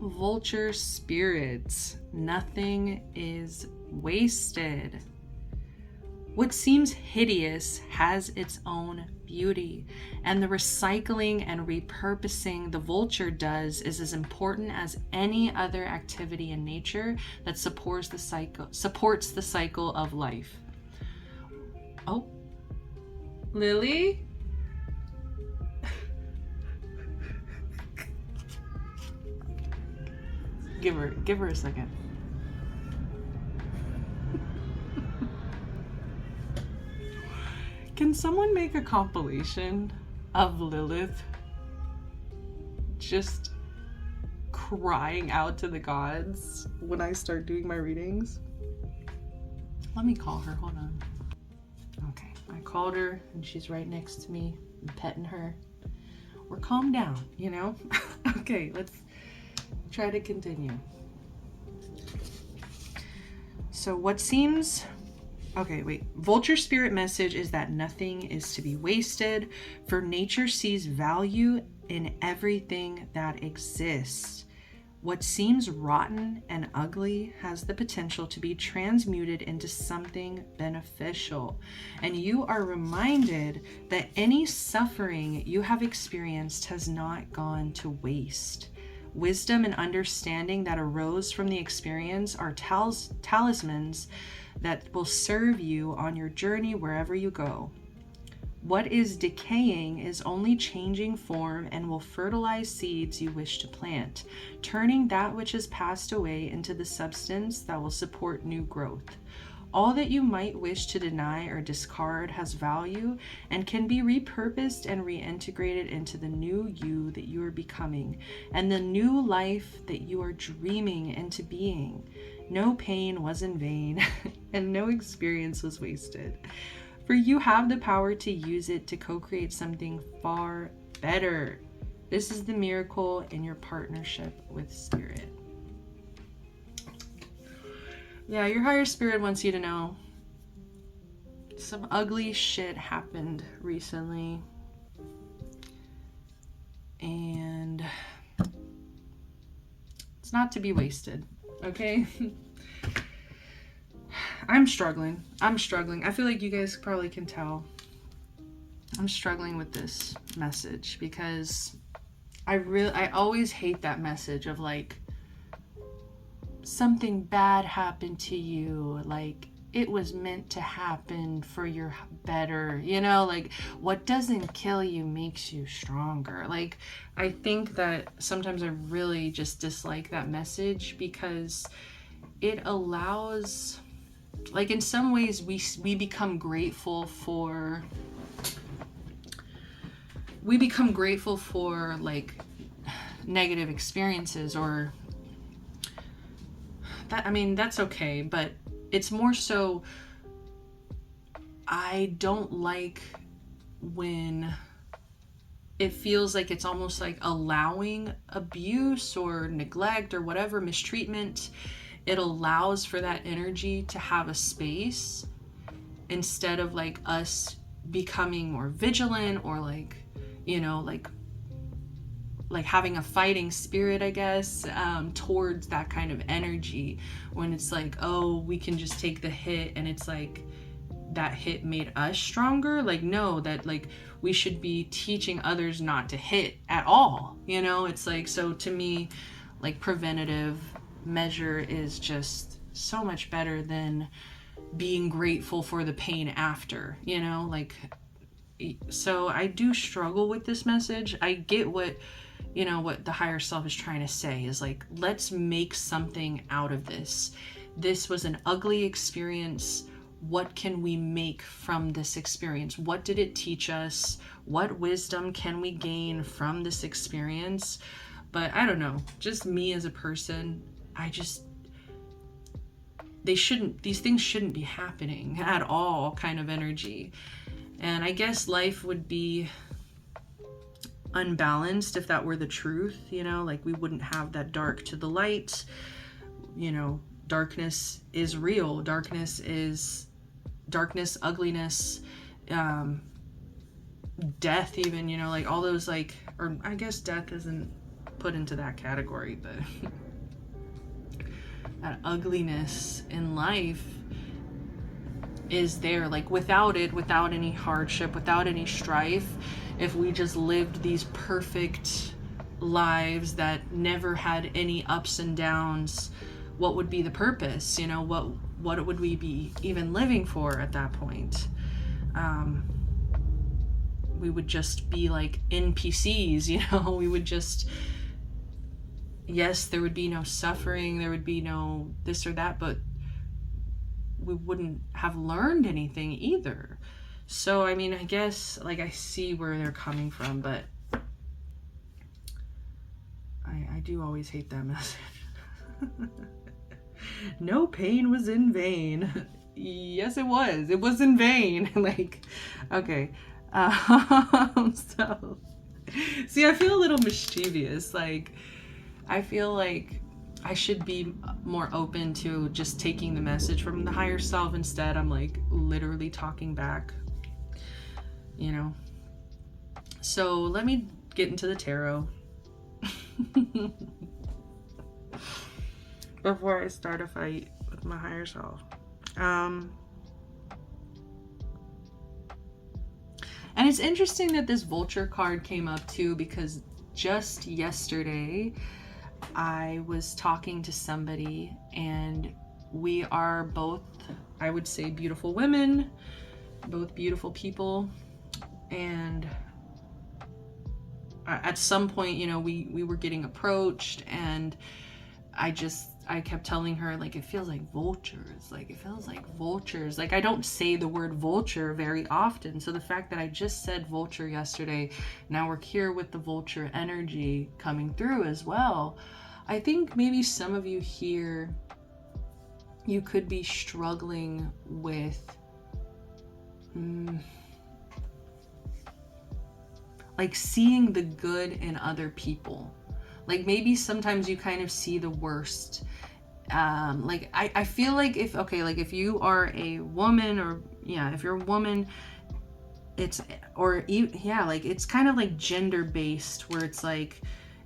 Vulture spirits, nothing is wasted. What seems hideous has its own beauty, and the recycling and repurposing the vulture does is as important as any other activity in nature that supports the cycle of life. Oh, Lily? Give her a second. Can someone make a compilation of Lilith just crying out to the gods when I start doing my readings? Let me call her, hold on. Okay, I called her and she's right next to me. I'm petting her. We're calmed down, you know? Okay, let's try to continue. So what seems... Okay, wait. Vulture spirit message is that nothing is to be wasted, for nature sees value in everything that exists. What seems rotten and ugly has the potential to be transmuted into something beneficial. And you are reminded that any suffering you have experienced has not gone to waste. Wisdom and understanding that arose from the experience are talismans that will serve you on your journey wherever you go. What is decaying is only changing form and will fertilize seeds you wish to plant, turning that which has passed away into the substance that will support new growth. All that you might wish to deny or discard has value and can be repurposed and reintegrated into the new you that you are becoming and the new life that you are dreaming into being. No pain was in vain and no experience was wasted, for you have the power to use it to co-create something far better. This is the miracle in your partnership with Spirit. Yeah, your higher spirit wants you to know some ugly shit happened recently. And it's not to be wasted, okay? I'm struggling. I feel like you guys probably can tell. I'm struggling with this message because I always hate that message of like, something bad happened to you, like it was meant to happen for your better, you know, like what doesn't kill you makes you stronger. Like I think that sometimes I really just dislike that message because it allows, like in some ways we become grateful for like negative experiences or that, I mean, that's okay, but it's more so I don't like when it feels like it's almost like allowing abuse or neglect or whatever, mistreatment. It allows for that energy to have a space instead of like us becoming more vigilant or like, you know, like having a fighting spirit, I guess, towards that kind of energy when it's like, oh, we can just take the hit and it's like that hit made us stronger. Like, no, that like we should be teaching others not to hit at all, you know? It's like, so to me, like preventative measure is just so much better than being grateful for the pain after, you know? Like, so I do struggle with this message. I get what you know, what the higher self is trying to say is like, let's make something out of this. This was an ugly experience. What can we make from this experience? What did it teach us? What wisdom can we gain from this experience? But I don't know, just me as a person, these things shouldn't be happening at all kind of energy. And I guess life would be unbalanced if that were the truth, you know, like we wouldn't have that dark to the light, you know, darkness is real. Darkness, ugliness, death even, you know, like all those like, or I guess death isn't put into that category, but that ugliness in life is there. Like without it, without any hardship, without any strife, if we just lived these perfect lives that never had any ups and downs, what would be the purpose? You know, what would we be even living for at that point? We would just be like NPCs, you know, we would just, yes, there would be no suffering, there would be no this or that, but we wouldn't have learned anything either. So, I mean, I guess, like, I see where they're coming from, but I do always hate that message. No pain was in vain. Yes, it was. It was in vain. Like, okay. So, see, I feel a little mischievous. Like, I feel like I should be more open to just taking the message from the higher self. Instead, I'm like literally talking back, you know. So let me get into the tarot before I start a fight with my higher self. And it's interesting that this vulture card came up too, because just yesterday I was talking to somebody, and we are both, I would say, beautiful women, both beautiful people. And at some point, you know, we were getting approached, and I kept telling her, like, it feels like vultures. Like, it feels like vultures. Like, I don't say the word vulture very often. So the fact that I just said vulture yesterday, now we're here with the vulture energy coming through as well. I think maybe some of you here, you could be struggling with like seeing the good in other people. Like maybe sometimes you kind of see the worst. Like I feel like if you are a woman, or if you're a woman, it's it's kind of like gender based, where it's like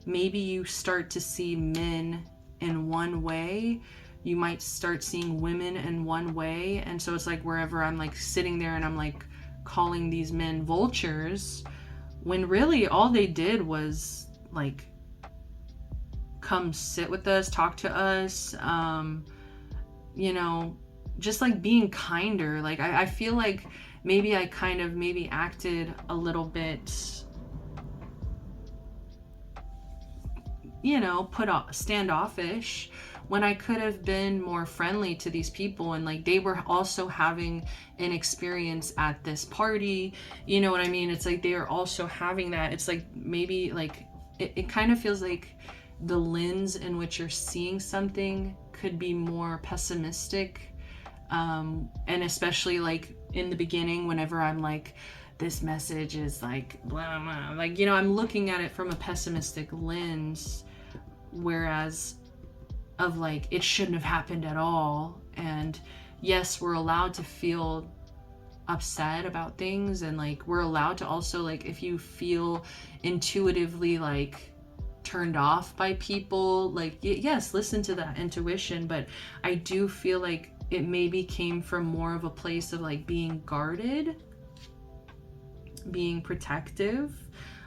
maybe you start to see men in one way, you might start seeing women in one way, and so it's like wherever I'm like sitting there and I'm like calling these men vultures, when really all they did was like come sit with us, talk to us, just like being kinder. Like I feel like maybe I kind of maybe acted a little bit, standoffish, when I could have been more friendly to these people. And like they were also having an experience at this party, you know what I mean? It's like they are also having that. It's like maybe like it kind of feels like the lens in which you're seeing something could be more pessimistic, and especially like in the beginning, whenever I'm like, this message is like blah blah, like, I'm looking at it from a pessimistic lens, whereas of like it shouldn't have happened at all. And yes, we're allowed to feel upset about things, and like we're allowed to also, like, if you feel intuitively like turned off by people, like yes, listen to that intuition. But I do feel like it maybe came from more of a place of like being guarded, being protective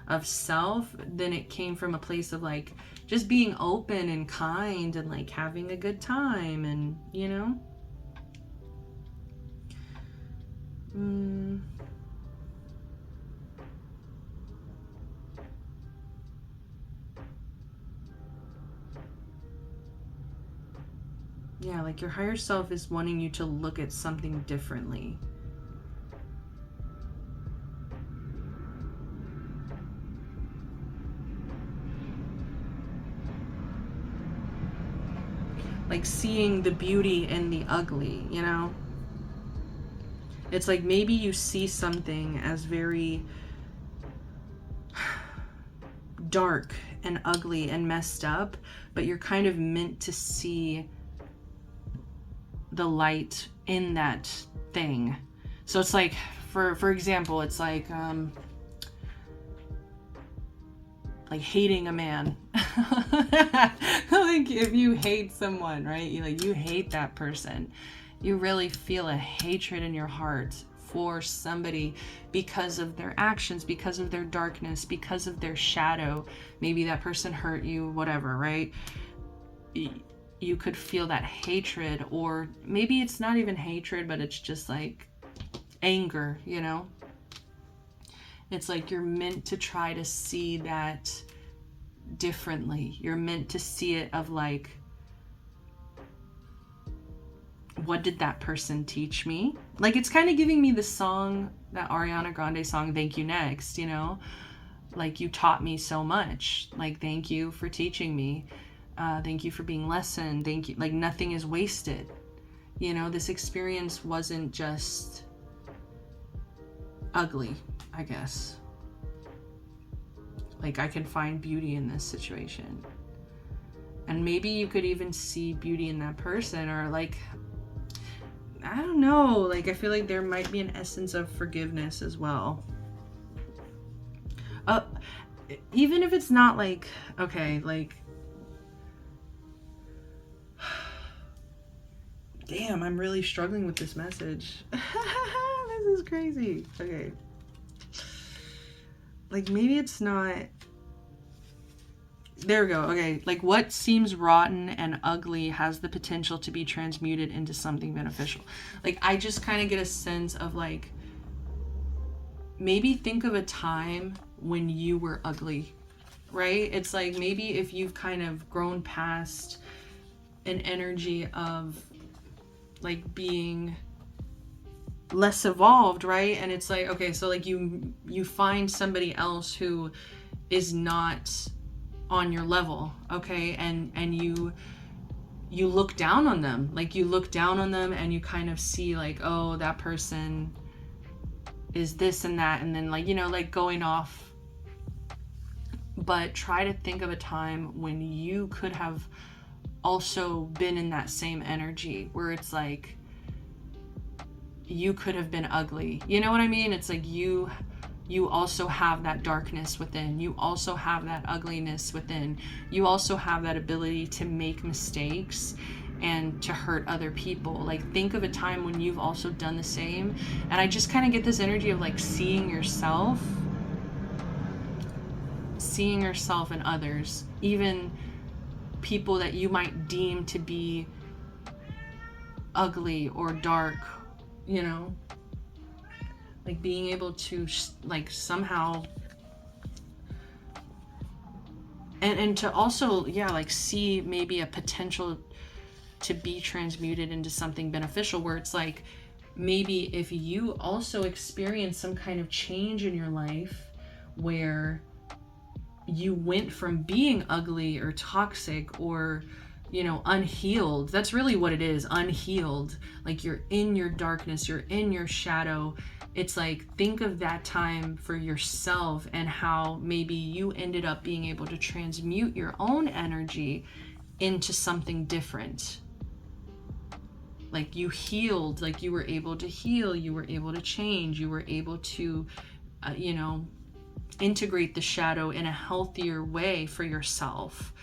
of self, than it came from a place of like just being open and kind and like having a good time. And Yeah, like your higher self is wanting you to look at something differently. Like seeing the beauty in the ugly, you know? It's like maybe you see something as very dark and ugly and messed up, but you're kind of meant to see the light in that thing. So it's like, for example, it's like hating a man. Like if you hate someone, right? You hate that person. You really feel a hatred in your heart for somebody because of their actions, because of their darkness, because of their shadow. Maybe that person hurt you, whatever, right? You could feel that hatred, or maybe it's not even hatred, but it's just like anger, you know? It's like you're meant to try to see that differently. You're meant to see it of like, what did that person teach me? Like, it's kind of giving me the song, that Ariana Grande song, Thank You Next, you know? Like, you taught me so much. Like, thank you for teaching me. Thank you for being lesson. Thank you. Like, nothing is wasted. You know, this experience wasn't just ugly, I guess. Like, I can find beauty in this situation. And maybe you could even see beauty in that person, or like, I don't know, like I feel like there might be an essence of forgiveness as well. Even if it's not like, okay, like, damn, I'm really struggling with this message. This is crazy. Okay. Like, maybe it's not, there we go. Okay, like what seems rotten and ugly has the potential to be transmuted into something beneficial. Like, I just kind of get a sense of like, maybe think of a time when you were ugly, right? It's like maybe if you've kind of grown past an energy of like being less evolved, right? And it's like, okay, so like you find somebody else who is not on your level, okay, and you look down on them, like you look down on them and you kind of see like, oh, that person is this and that, and then like, you know, like going off. But try to think of a time when you could have also been in that same energy where it's like you could have been ugly, you know what I mean? It's like you also have that darkness within. You also have that ugliness within. You also have that ability to make mistakes and to hurt other people. Like, think of a time when you've also done the same. And I just kind of get this energy of like seeing yourself in others, even people that you might deem to be ugly or dark, you know? Like being able to like somehow and to also, yeah, like see maybe a potential to be transmuted into something beneficial, where it's like maybe if you also experience some kind of change in your life where you went from being ugly or toxic or, you know, unhealed. That's really what it is, unhealed. Like you're in your darkness, you're in your shadow. It's like, think of that time for yourself and how maybe you ended up being able to transmute your own energy into something different. Like you healed, like you were able to heal, you were able to change, you were able to, you know, integrate the shadow in a healthier way for yourself.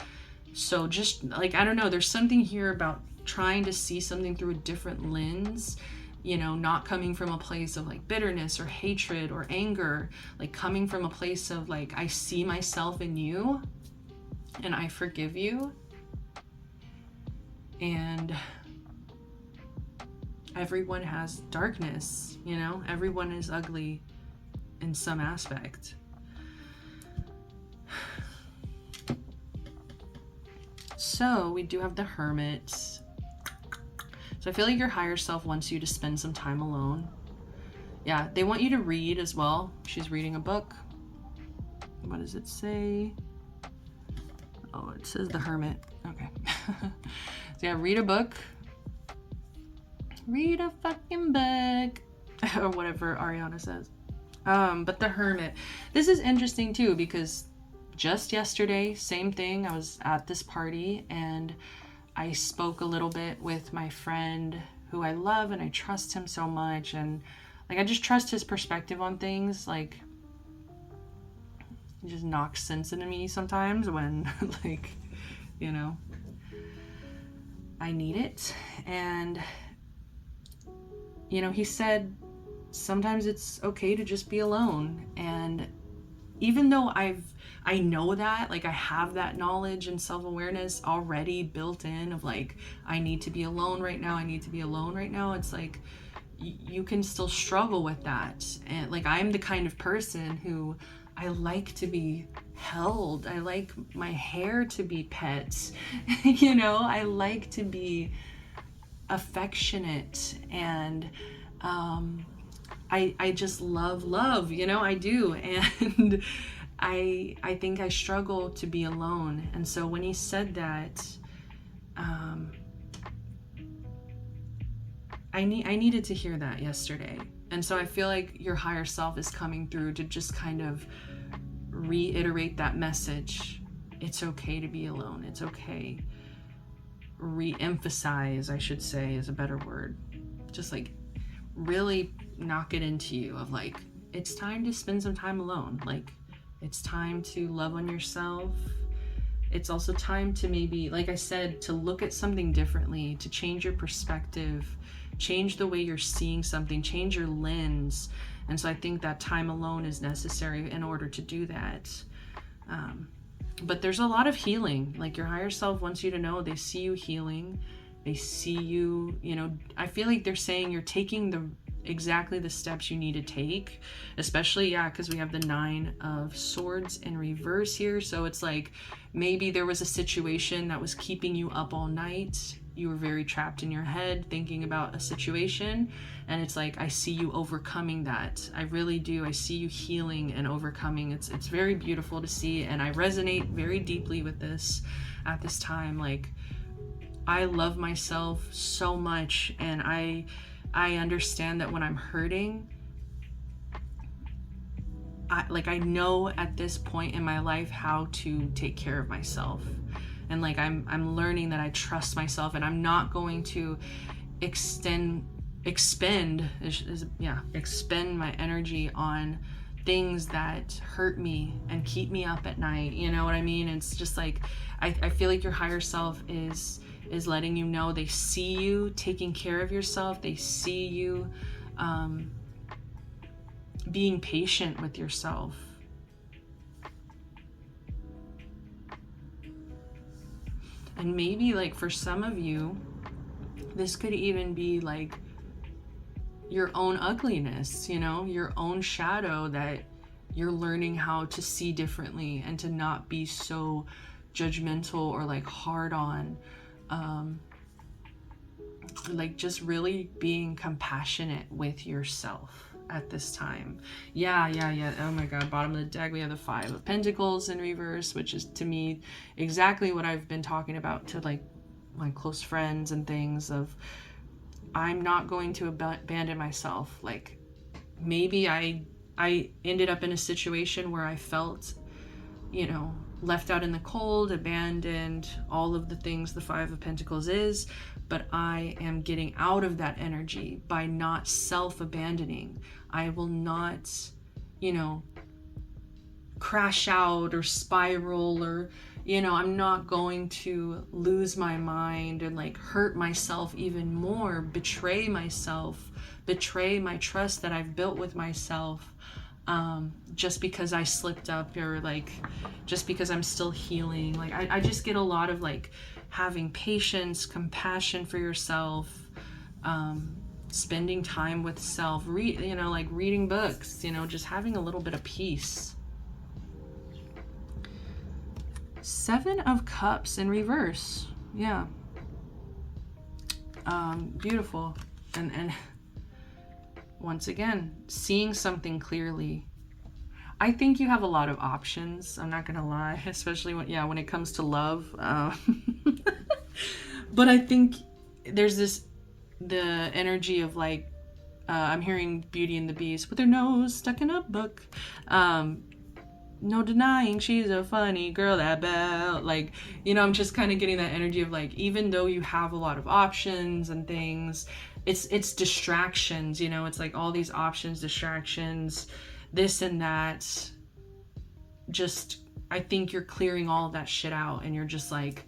So just like, I don't know, there's something here about trying to see something through a different lens, you know, not coming from a place of like bitterness or hatred or anger, like coming from a place of like, I see myself in you and I forgive you. And everyone has darkness, you know, everyone is ugly in some aspect. So we do have the Hermit So I feel like your higher self wants you to spend some time alone. Yeah, they want you to read as well. She's reading a book. What does it say? Oh, it says the Hermit. Okay. So yeah, read a book. Read a fucking book. Or whatever Ariana says. But the Hermit. This is interesting too, because just yesterday, same thing. I was at this party and I spoke a little bit with my friend who I love and I trust him so much. And like, I just trust his perspective on things. Like, it just knocks sense into me sometimes when like, you know, I need it. And, you know, he said, sometimes it's okay to just be alone. And even though I know that, like I have that knowledge and self-awareness already built in of like, I need to be alone right now. I need to be alone right now. It's like, you can still struggle with that. And like, I'm the kind of person who I like to be held. I like my hair to be pet. You know, I like to be affectionate and, I just love, you know, I do. And I think I struggle to be alone. And so when he said that, I needed to hear that yesterday. And so I feel like your higher self is coming through to just kind of reiterate that message. It's okay to be alone. It's okay. Re-emphasize, I should say, is a better word. Just like really knock it into you of like, it's time to spend some time alone. Like, it's time to love on yourself. It's also time to maybe, like I said, to look at something differently, to change your perspective, change the way you're seeing something, change your lens. And so I think that time alone is necessary in order to do that. But there's a lot of healing. Like, your higher self wants you to know they see you healing. They see you, you know, I feel like they're saying you're taking exactly the steps you need to take, especially, yeah, because we have the 9 of Swords in reverse here. So it's like, maybe there was a situation that was keeping you up all night. You were very trapped in your head thinking about a situation, and it's like, I see you overcoming that. I really do. I see you healing and overcoming. It's very beautiful to see, and I resonate very deeply with this at this time. Like, I love myself so much, and I understand that when I'm hurting, I know at this point in my life how to take care of myself. And like, I'm learning that I trust myself, and I'm not going to expend my energy on things that hurt me and keep me up at night. You know what I mean? It's just like, I feel like your higher self is letting you know they see you taking care of yourself. They see you being patient with yourself. And maybe, like, for some of you, this could even be like your own ugliness, you know, your own shadow that you're learning how to see differently and to not be so judgmental or like hard on. Like, just really being compassionate with yourself at this time. Yeah. Oh my God, bottom of the deck, we have the 5 of Pentacles in reverse, which is, to me, exactly what I've been talking about to like my close friends and things of, I'm not going to abandon myself. Like, maybe I ended up in a situation where I felt, you know, left out in the cold, abandoned, all of the things the 5 of Pentacles is, but I am getting out of that energy by not self-abandoning. I will not, you know, crash out or spiral, or, you know, I'm not going to lose my mind and like hurt myself even more, betray myself, betray my trust that I've built with myself, just because I slipped up, or like just because I'm still healing. Like, I just get a lot of like having patience, compassion for yourself, spending time with self, you know, like reading books, you know, just having a little bit of peace. 7 of Cups in reverse. Yeah. Beautiful. And once again, seeing something clearly. I think you have a lot of options. I'm not gonna lie, especially when it comes to love. But I think there's the energy of like, I'm hearing Beauty and the Beast with her nose stuck in a book. No denying she's a funny girl, that belle. Like, I'm just kind of getting that energy of like, even though you have a lot of options and things, it's distractions, it's like all these options, distractions, this and that. Just, I think you're clearing all of that shit out and you're just like,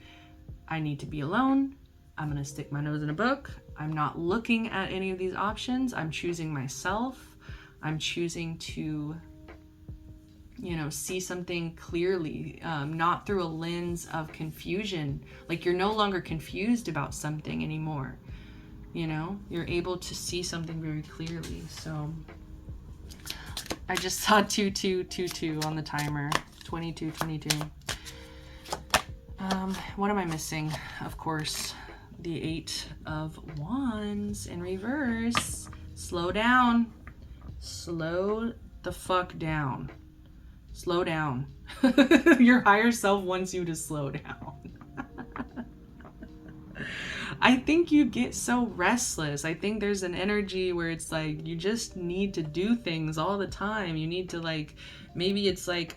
I need to be alone. I'm gonna stick my nose in a book. I'm not looking at any of these options. I'm choosing myself. I'm choosing to see something clearly, not through a lens of confusion. Like, you're no longer confused about something anymore. You're able to see something very clearly. So I just saw 2222 on the timer. 2222. What am I missing? Of course, the 8 of Wands in reverse. Slow down. Slow the fuck down. Slow down. Your higher self wants you to slow down. I think you get so restless. I think there's an energy where it's like you just need to do things all the time. You need to, like, maybe it's like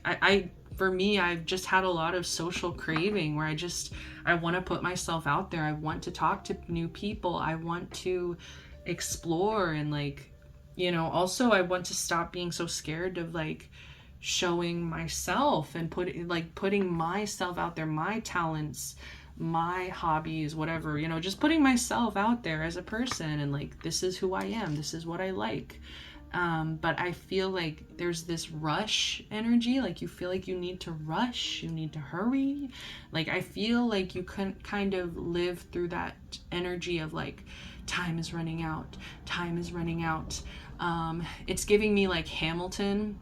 for me, I've just had a lot of social craving where I want to put myself out there. I want to talk to new people. I want to explore and like, also I want to stop being so scared of like showing myself and putting myself out there, my talents, my hobbies, whatever, just putting myself out there as a person and like, this is who I am, this is what I like. But I feel like there's this rush energy, like you feel like you need to rush, you need to hurry. Like, I feel like you can kind of live through that energy of like, time is running out, time is running out. It's giving me like Hamilton,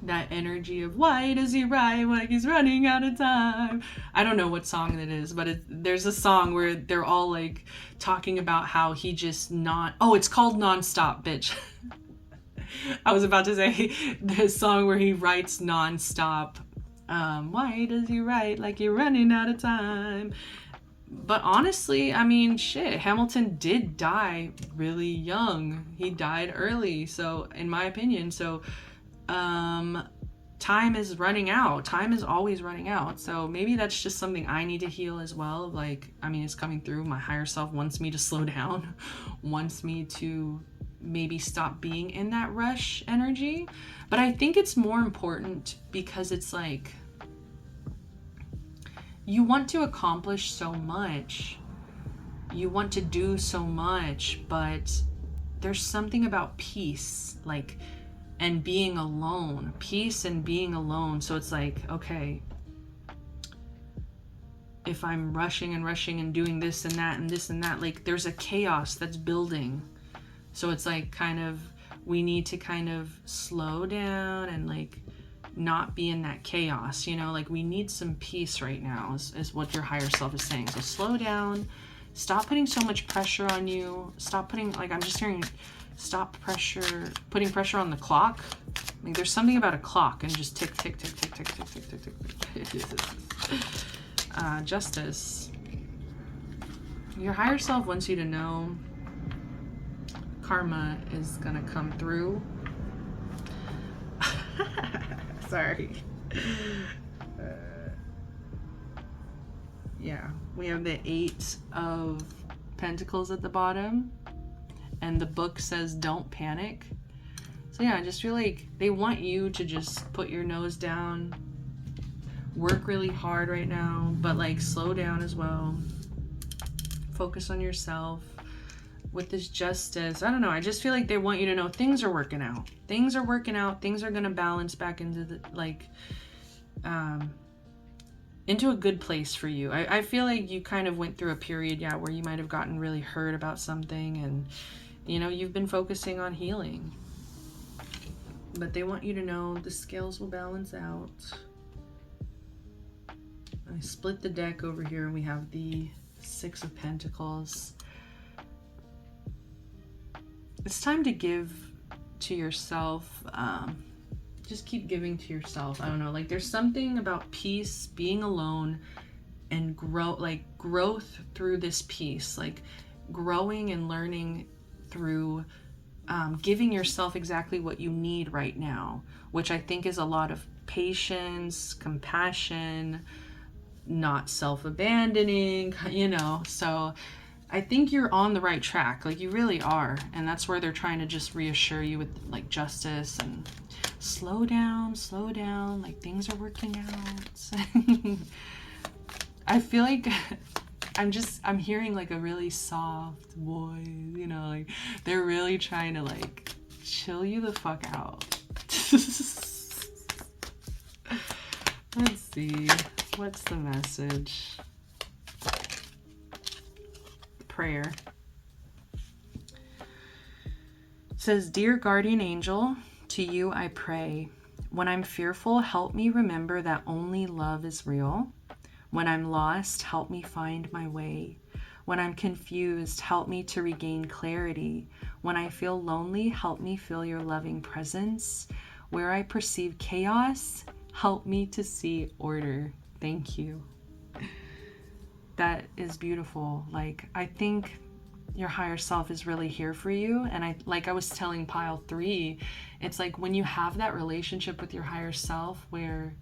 that energy of why does he write like he's running out of time. I don't know what song it is, but there's a song where they're all like talking about how he just it's called Nonstop, bitch. I was about to say the song where he writes nonstop. Why does he write like you're running out of time? But honestly, I mean, shit, Hamilton did die really young. He died early, so in my opinion, time is running out. Time is always running out. So maybe that's just something I need to heal as well. Like, I mean, it's coming through. My higher self wants me to slow down, wants me to maybe stop being in that rush energy. But I think it's more important because it's like, you want to accomplish so much. You want to do so much, but there's something about peace, like, and being alone, peace and being alone. So it's like, okay, if I'm rushing and doing this and that and this and that, like there's a chaos that's building. So it's like kind of, we need to kind of slow down and like not be in that chaos, like we need some peace right now is what your higher self is saying. So slow down, stop putting so much pressure on you. Stop putting, like, I'm just hearing, stop putting pressure on the clock. Like there's something about a clock and just tick, tick, tick, tick, tick, tick, tick, tick, tick, tick. Justice. Your higher self wants you to know karma is gonna come through. Sorry. Yeah, we have the 8 of Pentacles at the bottom. And the book says don't panic. So yeah, I just feel like they want you to just put your nose down, work really hard right now, but like slow down as well. Focus on yourself. With this Justice, I don't know, I just feel like they want you to know things are working out. Things are working out. Things are gonna balance back into the, like, into a good place for you. I feel like you kind of went through a period, where you might have gotten really hurt about something and you've been focusing on healing. But they want you to know the scales will balance out. I split the deck over here and we have the 6 of Pentacles. it's time to give to yourself. Just keep giving to yourself. I don't know, like there's something about peace, being alone, and growth through this peace, like growing and learning through giving yourself exactly what you need right now, which I think is a lot of patience, compassion, not self-abandoning, you know. So I think you're on the right track, like you really are. And that's where they're trying to just reassure you with like justice and slow down, like things are working out. I feel like I'm hearing like a really soft voice, you know, like they're really trying to like chill you the fuck out. Let's see, what's the message? Prayer. It says, "Dear guardian angel, to you I pray. When I'm fearful, help me remember that only love is real. When I'm lost, help me find my way. When I'm confused, help me to regain clarity. When I feel lonely, help me feel your loving presence. Where I perceive chaos, help me to see order." Thank you. That is beautiful. Like, I think your higher self is really here for you. And I was telling pile 3, it's like when you have that relationship with your higher self where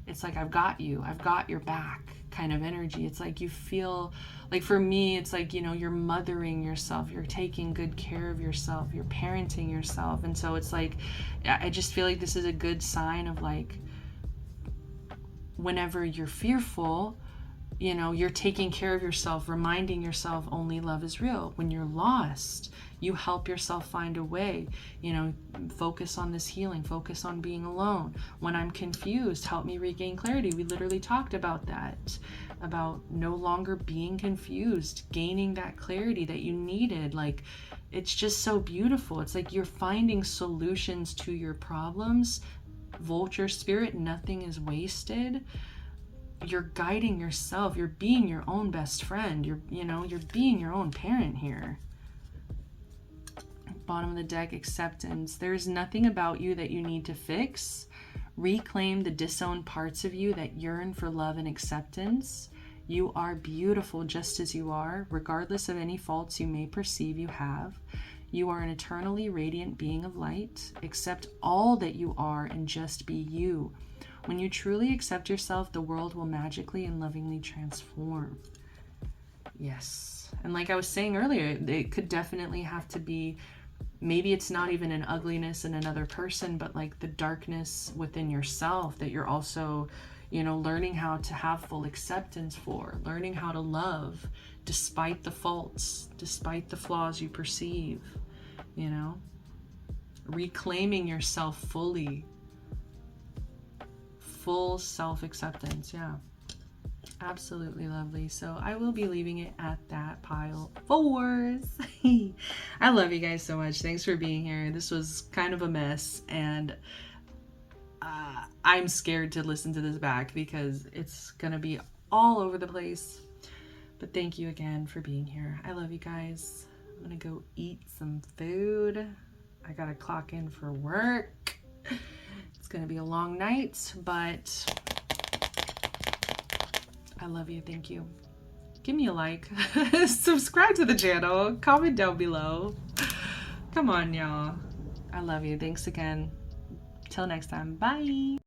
it's like, I've got your back kind of energy. It's like you feel like, for me, it's like, you know, you're mothering yourself, you're taking good care of yourself, you're parenting yourself. And so it's like, I just feel like this is a good sign of like, whenever you're fearful, you know, you're taking care of yourself, reminding yourself only love is real. When you're lost, you help yourself find a way, you know, focus on this healing, focus on being alone. When I'm confused, help me regain clarity. We literally talked about that, about no longer being confused, gaining that clarity that you needed. Like, it's just so beautiful. It's like you're finding solutions to your problems. Vulture spirit, nothing is wasted. You're guiding yourself. You're being your own best friend. You're being your own parent here. Bottom of the deck, acceptance. There's nothing about you that you need to fix. Reclaim the disowned parts of you that yearn for love and acceptance. You are beautiful just as you are, regardless of any faults you may perceive you have. You are an eternally radiant being of light. Accept all that you are and just be you. When you truly accept yourself, the world will magically and lovingly transform. Yes. And like I was saying earlier, it could definitely have to be, maybe it's not even an ugliness in another person, but like the darkness within yourself that you're also, you know, learning how to have full acceptance for, learning how to love despite the faults, despite the flaws you perceive, you know, reclaiming yourself fully. Full self-acceptance. Yeah, absolutely lovely. So I will be leaving it at that, pile 4s. I love you guys so much. Thanks for being here. This was kind of a mess, and I'm scared to listen to this back because it's gonna be all over the place. But thank you again for being here. I love you guys. I'm gonna go eat some food. I gotta clock in for work. It's gonna be a long night, but I love you. Thank you. Give me a like. Subscribe to the channel. Comment down below. Come on, y'all. I love you. Thanks again. Till next time. Bye.